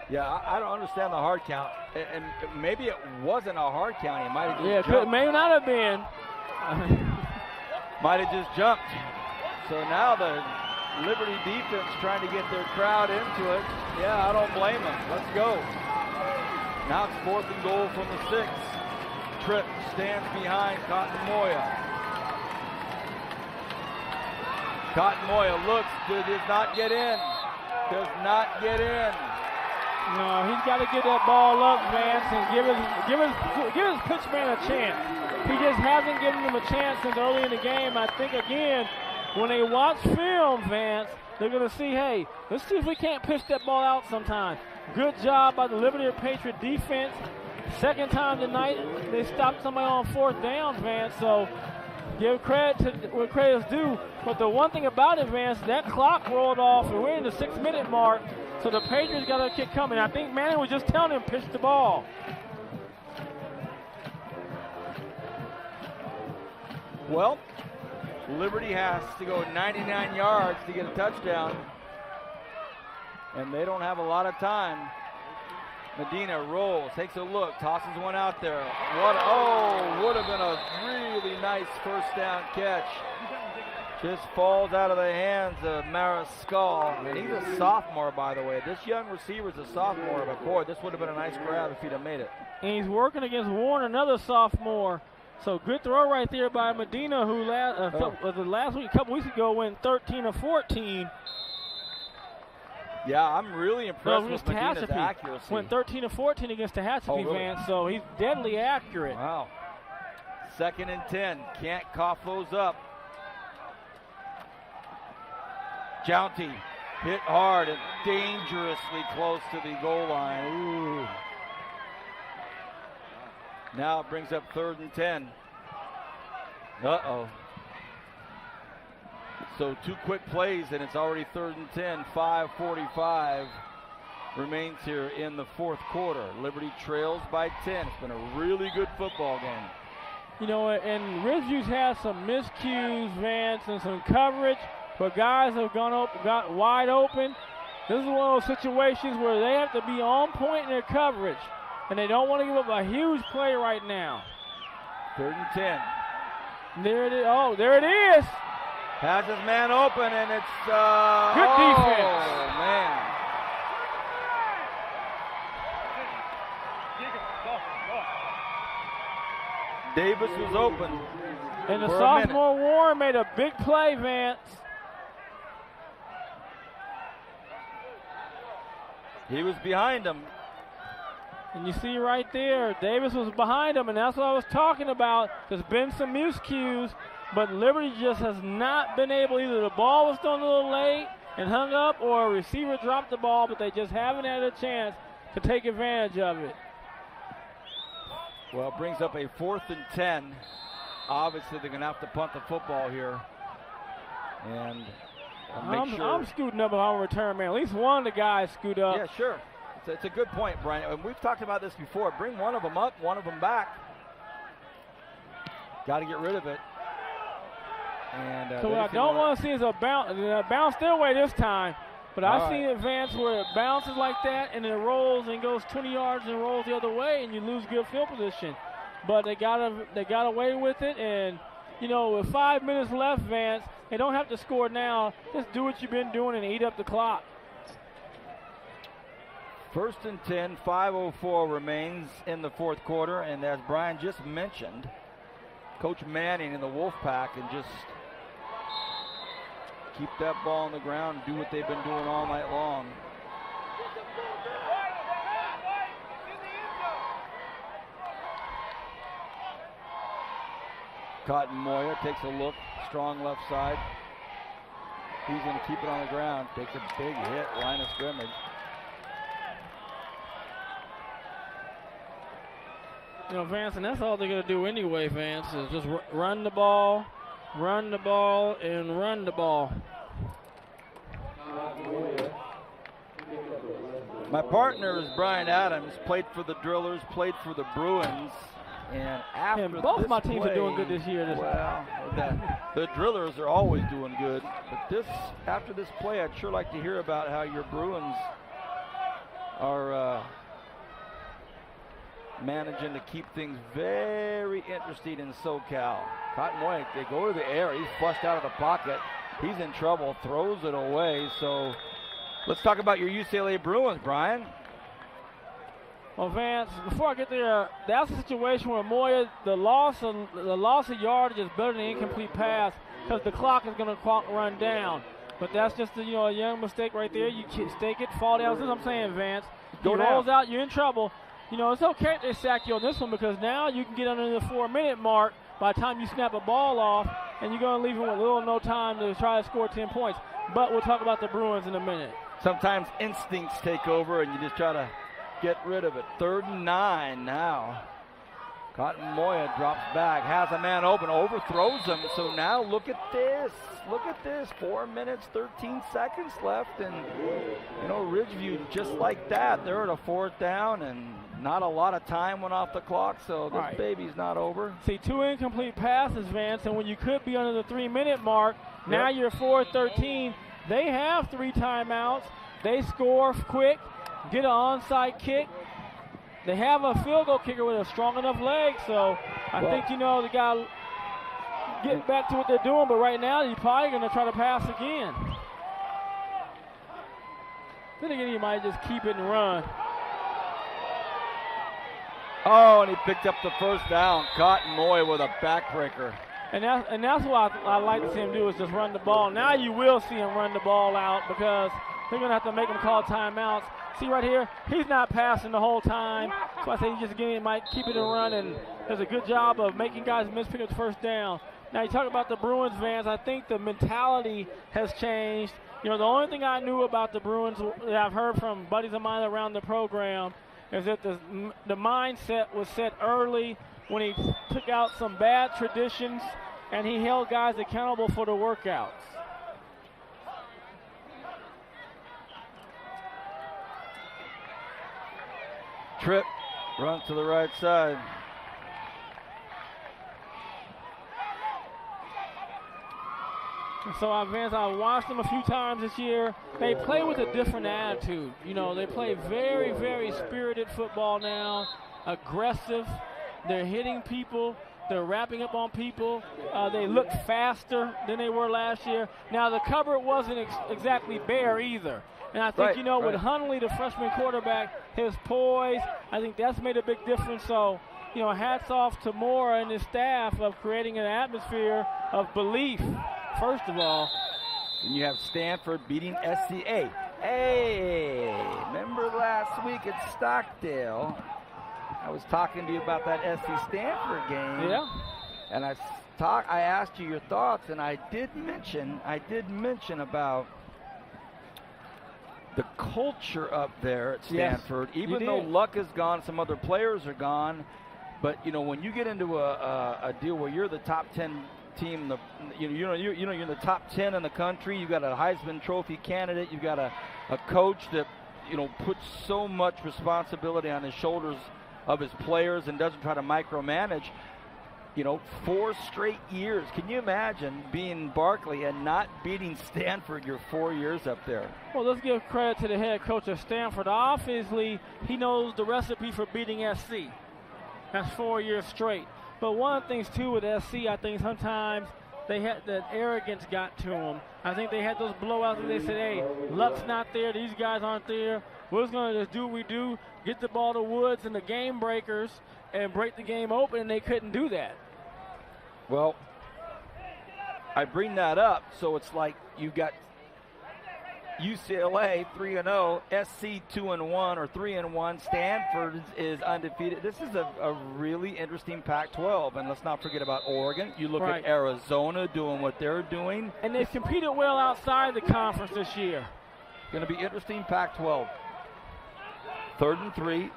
Yeah, I don't understand the hard count. And maybe it wasn't a hard count. He might have just jumped. May not have been. Might have just jumped. So now the Liberty defense trying to get their crowd into it. Yeah, I don't blame them. Let's go. Now it's 4th and goal from the 6. Tripp stands behind Cotton Moya. Cotton Moya looks, does not get in. Does not get in. No, he's got to get that ball up, Vance, and give his pitchman a chance. He just hasn't given him a chance since early in the game. I think, again, when they watch film, Vance, they're going to see, hey, let's see if we can't pitch that ball out sometime. Good job by the Liberty Patriot defense. 2nd time tonight, they stopped somebody on 4th down, Vance, so give credit to where credit is due. But the one thing about it, Vance, that clock rolled off, and we're in the 6-minute mark, so the Patriots got to keep coming. I think Manning was just telling him, pitch the ball. Well, Liberty has to go 99 yards to get a touchdown, and they don't have a lot of time. Medina rolls, takes a look, tosses one out there. Would have been a really nice 1st down catch. Just falls out of the hands of Mariscal. And he's a sophomore, by the way. This young receiver's a sophomore, but boy, this would have been a nice grab if he'd have made it. And he's working against Warren, another sophomore. So good throw right there by Medina, who last week, a couple weeks ago, went 13 of 14. Yeah, I'm really impressed with Medina's accuracy. Went 13 of 14 against Tehachapi, really? Vance, so he's deadly accurate. Wow. 2nd and 10. Can't cough those up. Jounty hit hard and dangerously close to the goal line. Ooh. Now it brings up 3rd and 10. Uh-oh. So 2 quick plays, and it's already 3rd and 10. 5:45 remains here in the 4th quarter. Liberty trails by 10. It's been a really good football game. You know, and Ridgeview's had some miscues, Vance, and some coverage where guys have got wide open. This is one of those situations where they have to be on point in their coverage, and they don't want to give up a huge play right now. 3rd and 10. There it is. Oh, there it is. Has his man open, and it's good defense. Oh, man. Davis was open. And the sophomore Warren made a big play, Vance. He was behind him. And you see right there, Davis was behind him, and that's what I was talking about. There's been some miscues, but Liberty just has not been able. Either the ball was thrown a little late and hung up, or a receiver dropped the ball, but they just haven't had a chance to take advantage of it. Well, it brings up a 4th and 10. Obviously, they're going to have to punt the football here. And I'm scooting up on return, man. At least one of the guys scoot up. Yeah, sure. It's a good point, Brian. And we've talked about this before. Bring one of them up, one of them back. Got to get rid of it. And so what I don't want to see is a bounce their way this time. But I've seen advance where it bounces like that and it rolls and goes 20 yards and rolls the other way and you lose good field position. But they got away with it, and you know, with 5 minutes left, Vance, they don't have to score now. Just do what you've been doing and eat up the clock. 1st and 10, 5:04 remains in the 4th quarter, and as Brian just mentioned, Coach Manning in the Wolfpack and just keep that ball on the ground and do what they've been doing all night long. Cotton Moya takes a look, strong left side. He's going to keep it on the ground, takes a big hit, line of scrimmage. You know, Vance, and that's all they're going to do anyway, Vance, is just run the ball, and run the ball. My partner is Brian Adams, played for the Drillers, played for the Bruins, and after both my teams play, are doing good this year. The Drillers are always doing good, but after this play, I'd sure like to hear about how your Bruins are managing to keep things very interesting in SoCal. Cotton White, they go to the air. He's flushed out of the pocket. He's in trouble, throws it away. So let's talk about your UCLA Bruins, Brian. Well, Vance, before I get there, that's a situation where Moya, the loss of yardage is better than an incomplete pass because the clock is going to run down. But that's just a young mistake right there. You stake it, fall down. This is what I'm saying, Vance. He rolls out, you're in trouble. You know, it's okay if they sack you on this one because now you can get under the 4-minute mark by the time you snap a ball off, and you're going to leave them with little or no time to try to score 10 points. But we'll talk about the Bruins in a minute. Sometimes instincts take over, and you just try to get rid of it. 3rd and 9 now. Cotton Moya drops back, has a man open, overthrows him. So now look at this. Look at this. 4 minutes, 13 seconds left. And, Ridgeview, just like that, they're at a 4th down, and not a lot of time went off the clock. So this baby's not over. See, 2 incomplete passes, Vance, and when you could be under the 3-minute mark, now you're 4-13. They have 3 timeouts. They score quick, get an onside kick. They have a field goal kicker with a strong enough leg, so I think, they got to get back to what they're doing, but right now you're probably going to try to pass again. Then again, you might just keep it and run. Oh, and he picked up the 1st down. Cotton Moya with a backbreaker. And that's what I like to see him do is just run the ball. Now you will see him run the ball out because they're going to have to make him call timeouts. See right here, he's not passing the whole time. So I say he just might keep it and run, and does a good job of making guys miss pick up the 1st down. Now you talk about the Bruins, Vance. I think the mentality has changed. The only thing I knew about the Bruins that I've heard from buddies of mine around the program is that the mindset was set early when he took out some bad traditions and he held guys accountable for the workouts. Trip, run to the right side. So I've watched them a few times this year. They play with a different attitude. You know, they play very, very spirited football now, aggressive. They're hitting people. They're wrapping up on people. They look faster than they were last year. Now, the cupboard wasn't exactly bare either. And I think, with Hundley, the freshman quarterback, his poise, I think that's made a big difference. So, hats off to Moore and his staff of creating an atmosphere of belief, first of all. And you have Stanford beating SCA. Hey, remember last week at Stockdale, I was talking to you about that SC Stanford game. Yeah. And I asked you your thoughts, and I did mention about the culture up there at Stanford. Yes, even though Luck is gone, some other players are gone. But when you get into a deal where you're the top 10 team, you're in the top 10 in the country. You've got a Heisman Trophy candidate. You've got a coach that puts so much responsibility on his shoulders of his players and doesn't try to micromanage. 4 straight years. Can you imagine being Barkley and not beating Stanford your 4 years up there? Well, let's give credit to the head coach of Stanford. Obviously, he knows the recipe for beating SC. That's 4 years straight. But one of the things, too, with SC, I think sometimes they had that arrogance got to them. I think they had those blowouts where they said, hey, Luck's not there, these guys aren't there. We're just going to just do what we do, get the ball to Woods and the game breakers and break the game open, and they couldn't do that. Well, I bring that up, so it's like you've got UCLA 3-0, SC 2-1 or 3-1. Stanford is undefeated. This is a really interesting Pac-12, and let's not forget about Oregon. You look at Arizona doing what they're doing, and they've competed well outside the conference this year. Going to be interesting Pac-12. 3rd and 3.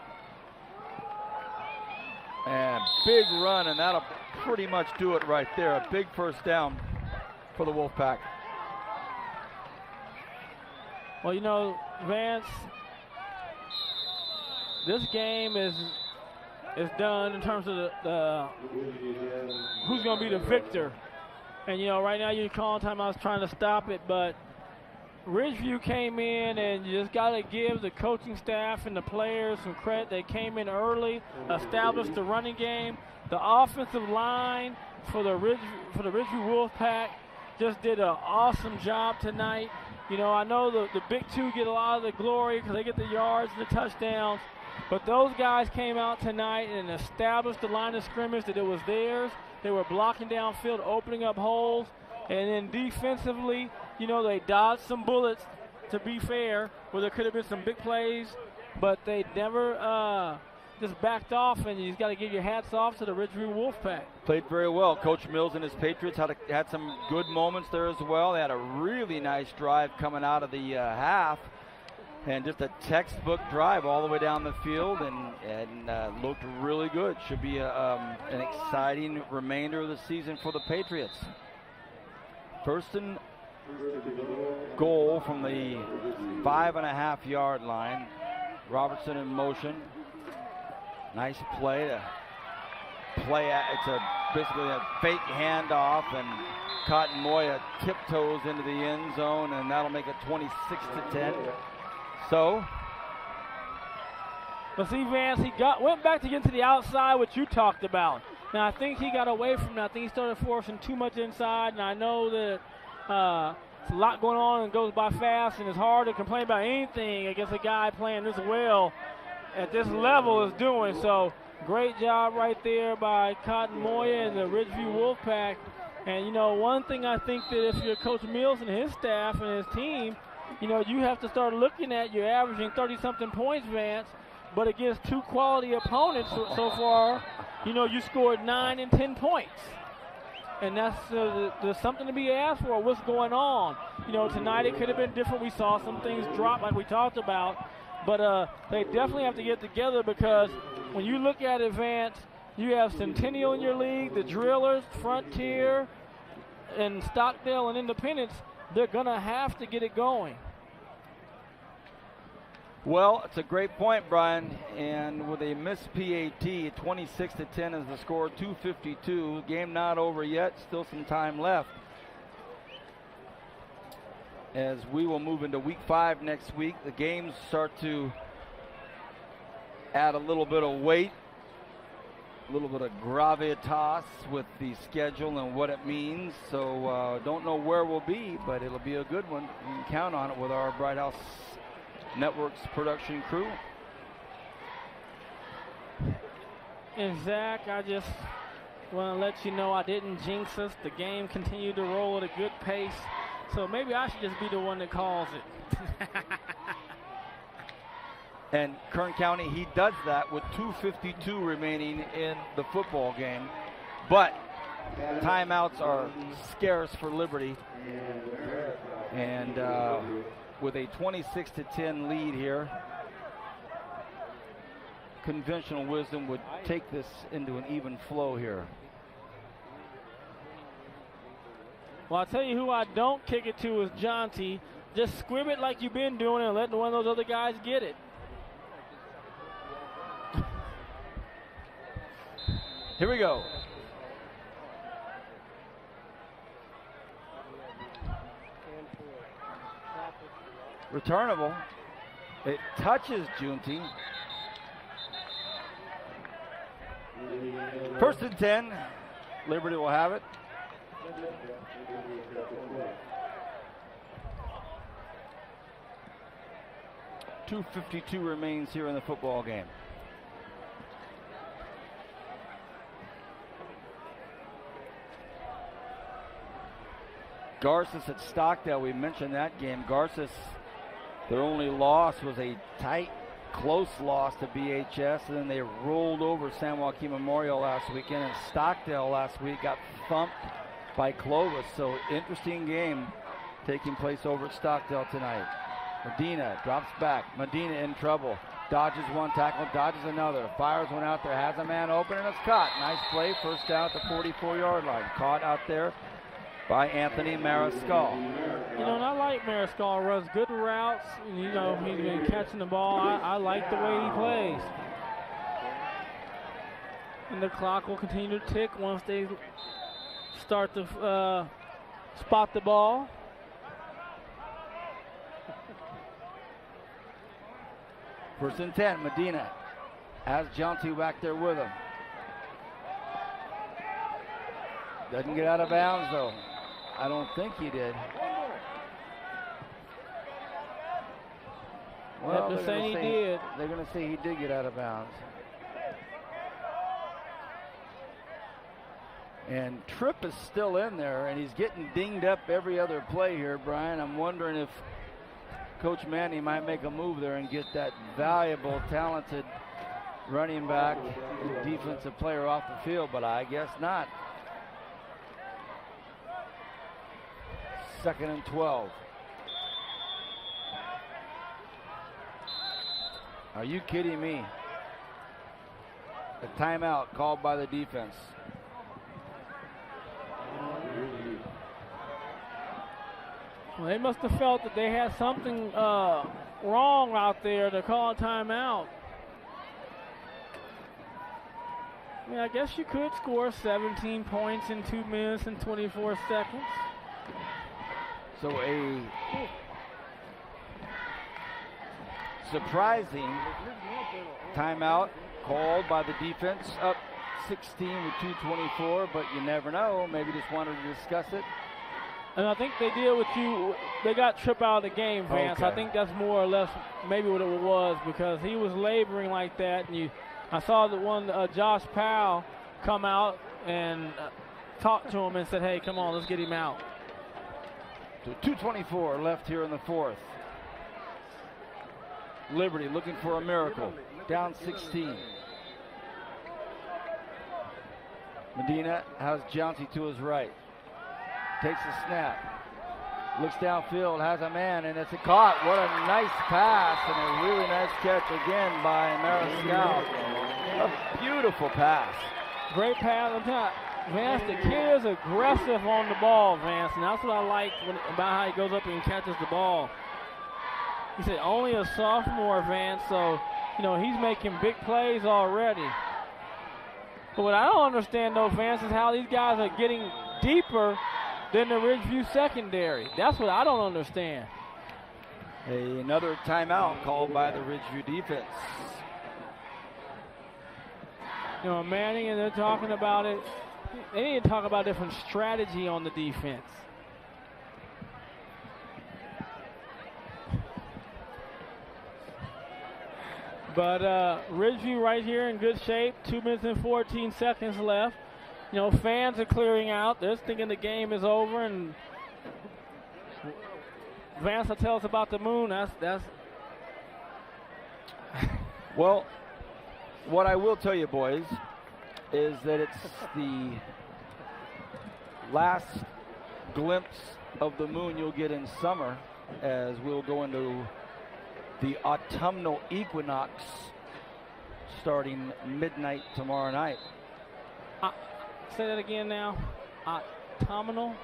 And big run, and that'll pretty much do it right there. A big first down for the Wolfpack. Well, Vance, this game is done in terms of the who's going to be the victor. And, right now you're calling time. I was trying to stop it, but Ridgeview came in, and you just got to give the coaching staff and the players some credit. They came in early, established the running game. The offensive line for the Ridgeview Wolfpack just did an awesome job tonight. I know the big two get a lot of the glory because they get the yards and the touchdowns, but those guys came out tonight and established the line of scrimmage that it was theirs. They were blocking downfield, opening up holes, and then defensively, they dodged some bullets, to be fair, where there could have been some big plays, but they never just backed off, and you just got to give your hats off to the Ridgeview Wolfpack. Played very well. Coach Mills and his Patriots had some good moments there as well. They had a really nice drive coming out of the half, and just a textbook drive all the way down the field, and looked really good. Should be an exciting remainder of the season for the Patriots. First and goal from the 5.5-yard line. Robertson in motion. Nice play to play at. It's basically a fake handoff, and Cotton Moya tiptoes into the end zone, and that'll make it 26-10. So, but see, Vance, he went back to get to the outside, which you talked about. Now, I think he got away from that. I think he started forcing too much inside, and I know that it's a lot going on and goes by fast, and it's hard to complain about anything against a guy playing this well at this level is doing. So, great job right there by Cotton Moya and the Ridgeview Wolfpack. And, one thing I think that if you're Coach Mills and his staff and his team, you have to start looking at you're averaging 30-something points, Vance, but against two quality opponents so far, you scored 9 and 10 points. And that's there's something to be asked for. What's going on? Tonight it could have been different. We saw some things drop like we talked about. But they definitely have to get together, because when you look at Advance, you have Centennial in your league, the Drillers, Frontier, and Stockdale and Independence. They're going to have to get it going. Well, it's a great point, Brian. And with a missed PAT, 26-10 is the score, 2:52. Game not over yet, still some time left. As we will move into week 5 next week, the games start to add a little bit of weight, a little bit of gravitas with the schedule and what it means. So don't know where we'll be, but it'll be a good one. You can count on it with our Bright House Networks production crew. And Zach, I just want to let you know I didn't jinx us. The game continued to roll at a good pace, so maybe I should just be the one that calls it. And Kern County, he does that with 2:52 remaining in the football game. But timeouts are scarce for Liberty. And with a 26-10 lead here, conventional wisdom would take this into an even flow here. Well, I'll tell you who I don't kick it to is Jonty. Just squib it like you've been doing and let one of those other guys get it. Here we go. Returnable. It touches Junti. First and 10. Liberty will have it. .252 remains here in the football game. Garces at Stockdale, we mentioned that game. Garces, their only loss was a tight, close loss to BHS, and then they rolled over San Joaquin Memorial last weekend, and Stockdale last week got thumped by Clovis. So interesting game taking place over at Stockdale tonight. Medina drops back. Medina in trouble. Dodges one tackle, dodges another. Fires one out there, has a man open, and it's caught. Nice play, first down at the 44-yard line. Caught out there by Anthony Mariscal. You know, and I like Mariscal. Runs good routes. And, you know, he's been catching the ball. I like the way he plays. And the clock will continue to tick once they start to spot the ball. First and 10, Medina has Jonty back there with him. Doesn't get out of bounds, though. I don't think he did. Well, they're saying he did. They're going to say he did get out of bounds. And Tripp is still in there, and he's getting dinged up every other play here, Brian. I'm wondering if Coach Manny might make a move there and get that valuable, talented running back, defensive player off the field, but I guess not. Second and 12. Are you kidding me? A timeout called by the defense. Well, they must have felt that they had something wrong out there to call a timeout. I mean, I guess you could score 17 points in 2 minutes and 24 seconds. So a surprising timeout called by the defense, up 16 with 2:24, but you never know. Maybe just wanted to discuss it. And I think they did with you. They got Tripp out of the game, Vance. Okay. I think that's more or less maybe what it was, because he was laboring like that. And I saw the one Josh Powell come out and talk to him and said, "Hey, come on, let's get him out." So 2:24 left here in the fourth. Liberty looking for a miracle. Down 16. Medina has Jounty to his right. Takes a snap. Looks downfield, has a man, and it's a caught. What a nice pass and a really nice catch again by Mariscal. A beautiful pass. Great pass. I'm telling you, Vance, the kid is aggressive on the ball, Vance, and that's what I like about how he goes up and catches the ball. He said only a sophomore, Vance, so, you know, he's making big plays already. But what I don't understand, though, Vance, is how these guys are getting deeper than the Ridgeview secondary. That's what I don't understand. Another timeout called by the Ridgeview defense. You know, Manning, and they're talking about it. They need to talk about different strategy on the defense. But Ridgeview right here in good shape. 2 minutes and 14 seconds left. You know, fans are clearing out. They're thinking the game is over. And Vance will tell us about the moon. That's. Well, what I will tell you, boys, is that it's the last glimpse of the moon you'll get in summer, as we'll go into the autumnal equinox starting midnight tomorrow night. Say that again now. Autumnal?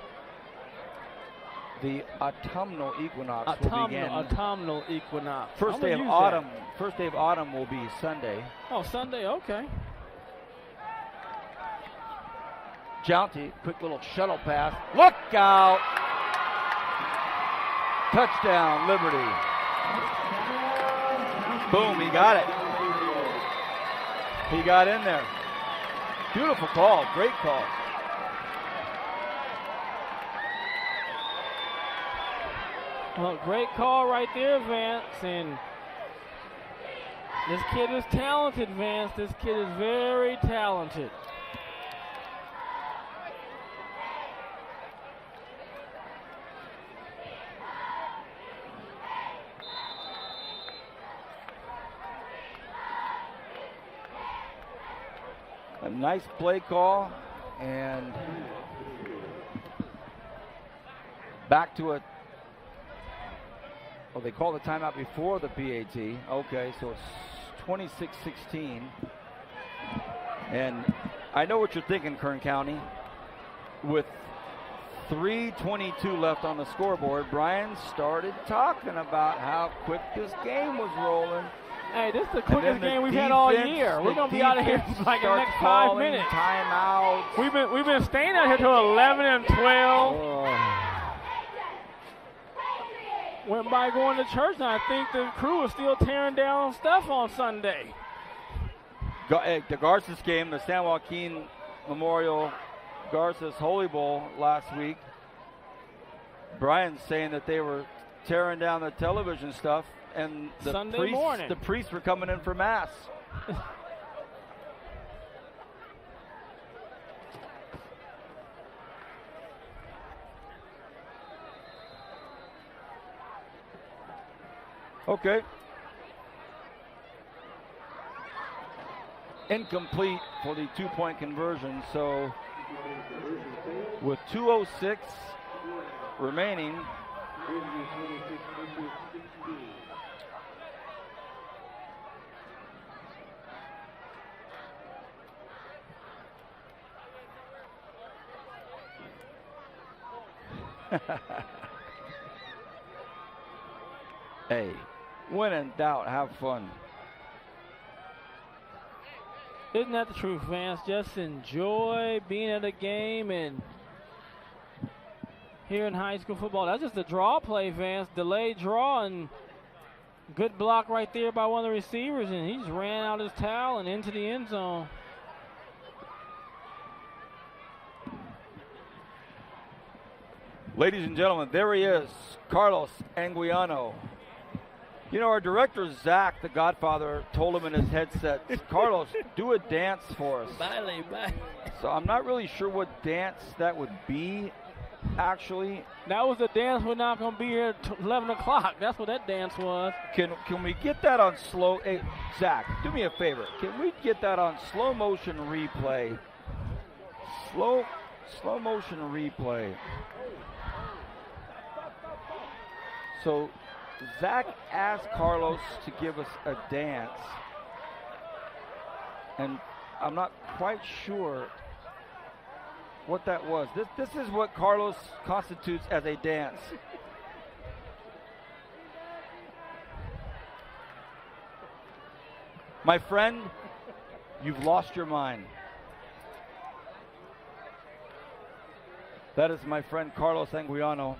The autumnal equinox will begin. Autumnal equinox. First day of autumn. First day of autumn will be Sunday. Oh, Sunday. Okay. Jaunty, quick little shuttle pass. Look out! Touchdown, Liberty. Boom, he got it. He got in there. Beautiful call, great call. Well, great call right there, Vance. And this kid is talented, Vance. This kid is very talented. A nice play call, and back to it. Oh, they called the timeout before the PAT. Okay, so it's 26-16. And I know what you're thinking, Kern County. With 3:22 left on the scoreboard, Brian started talking about how quick this game was rolling. Hey, this is the quickest game we've had all year. We're going to be out of here like in the next 5 minutes. Timeout. We've been staying out here till 11 and 12. Went by going to church, and I think the crew is still tearing down stuff on Sunday. The Garces game, the San Joaquin Memorial Garces Holy Bowl last week. Brian's saying that they were tearing down the television stuff, and the priests were coming in for mass. Okay. Incomplete for the two-point conversion. So with 2:06 remaining, hey, when in doubt, have fun. Isn't that the truth, Vance? Just enjoy being at a game and here in high school football. That's just a draw play, Vance. Delayed draw, and good block right there by one of the receivers, and he just ran out his towel and into the end zone. Ladies and gentlemen, there he is, Carlos Anguiano. You know, our director, Zach, the Godfather, told him in his headset, Carlos, do a dance for us. Bye. So I'm not really sure what dance that would be, actually. That was the dance. We're not going to be here at 11 o'clock. That's what that dance was. Can we get that on slow? Hey, Zach, do me a favor. Can we get that on slow motion replay? Slow motion replay. So Zach asked Carlos to give us a dance, and I'm not quite sure what that was. This is what Carlos constitutes as a dance. My friend, you've lost your mind. That is my friend Carlos Anguiano,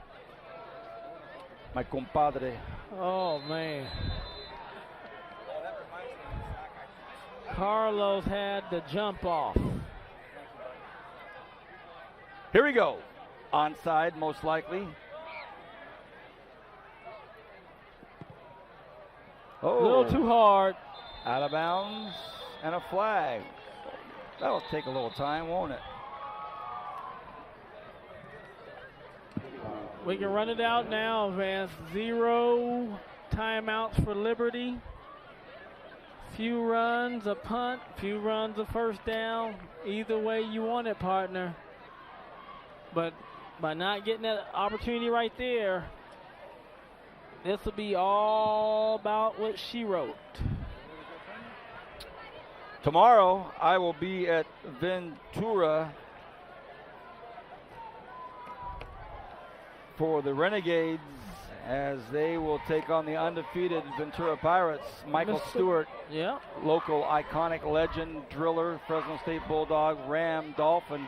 my compadre. Oh, man. Carlos had the jump off. Here we go. Onside, most likely. Oh, A little too hard. Out of bounds and a flag. That'll take a little time, won't it? We can run it out now, Vance. 0 timeouts for Liberty. Few runs, a punt, few runs, a first down. Either way you want it, partner. But by not getting that opportunity right there, this will be all about what she wrote. Tomorrow, I will be at Ventura for the Renegades as they will take on the undefeated Ventura Pirates. Michael Stewart, yeah, local iconic legend, driller, Fresno State Bulldog, Ram, Dolphin,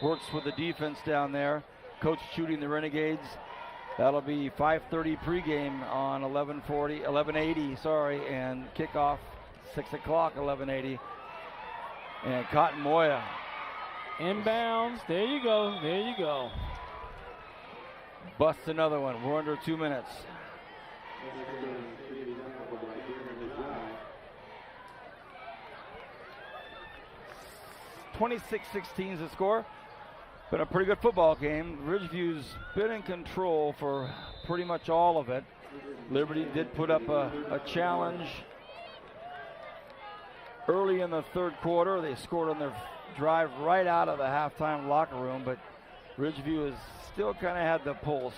works with the defense down there. Coach shooting the Renegades. That'll be 5:30 pregame on 1180, and kickoff 6 o'clock, 1180. And Cotton Moya. Inbounds. There you go. There you go. Busts another one. We're under 2 minutes. (26-16) is the score. Been a pretty good football game. Ridgeview's been in control for pretty much all of it. Liberty did put up a challenge early in the third quarter. They scored on their drive right out of the halftime locker room, but Ridgeview has still kind of had the pulse.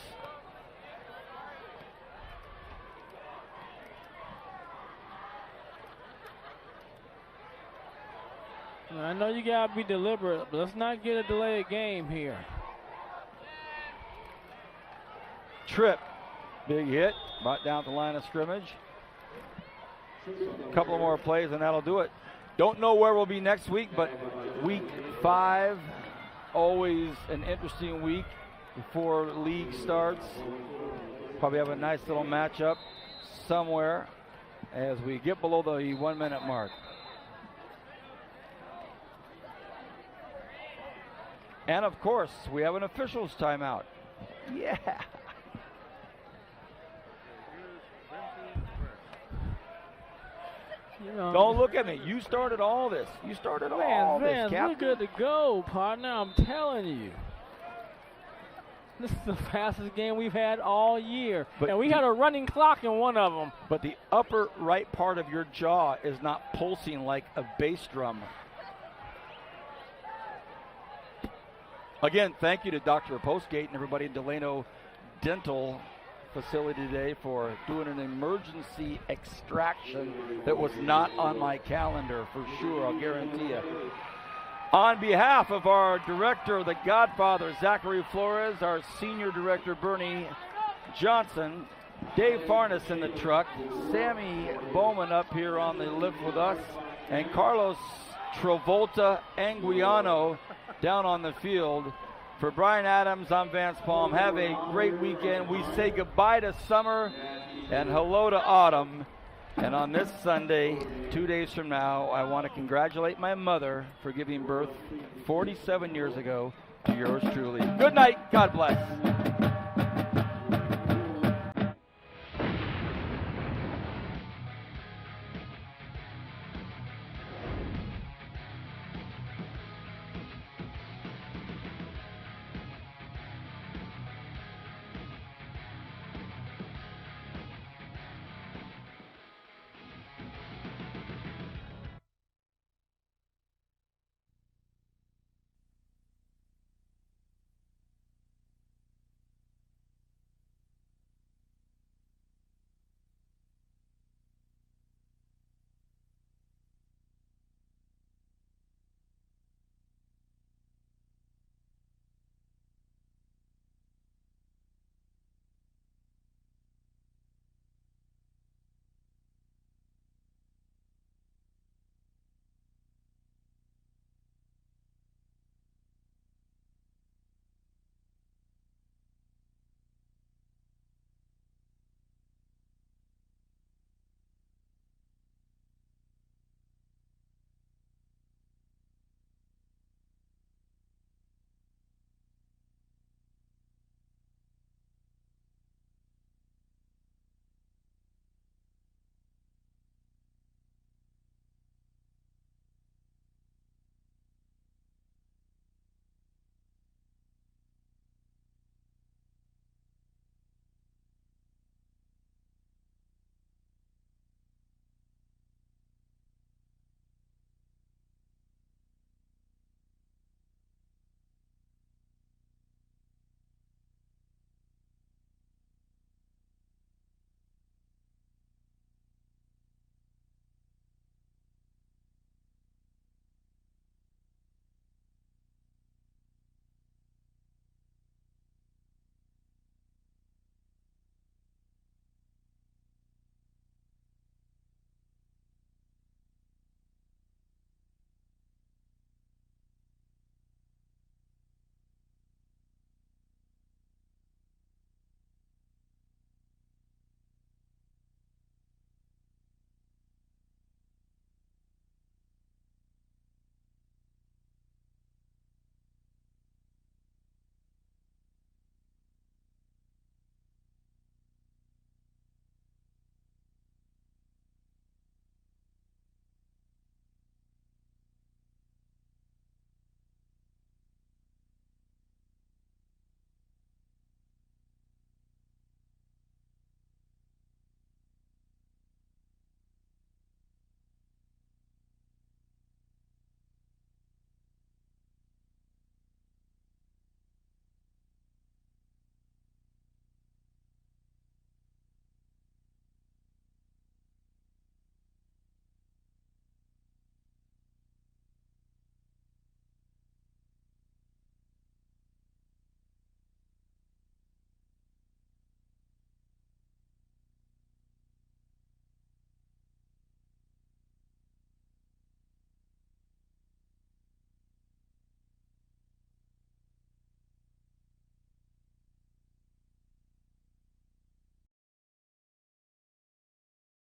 I know you got to be deliberate, but let's not get a delayed game here. Tripp, big hit, brought down the line of scrimmage. A couple more plays and that'll do it. Don't know where we'll be next week, but week 5, always an interesting week before league starts. Probably have a nice little matchup somewhere as we get below the 1 minute mark. And of course, we have an officials timeout. Yeah. You know, don't look at me. You started all this. You started all this, Captain. We're good to go, partner. I'm telling you. This is the fastest game we've had all year. And we had a running clock in one of them. But the upper right part of your jaw is not pulsing like a bass drum. Again, thank you to Dr. Postgate and everybody in Delano Dental Facility today for doing an emergency extraction that was not on my calendar for sure, I'll guarantee you. On behalf of our director, the Godfather, Zachary Flores, our senior director, Bernie Johnson, Dave Farnes in the truck, Sammy Bowman up here on the lift with us, and Carlos Travolta Anguiano down on the field. For Brian Adams, I'm Vance Palm. Have a great weekend. We say goodbye to summer and hello to autumn. And on this Sunday, 2 days from now, I want to congratulate my mother for giving birth 47 years ago to yours truly. Good night. God bless.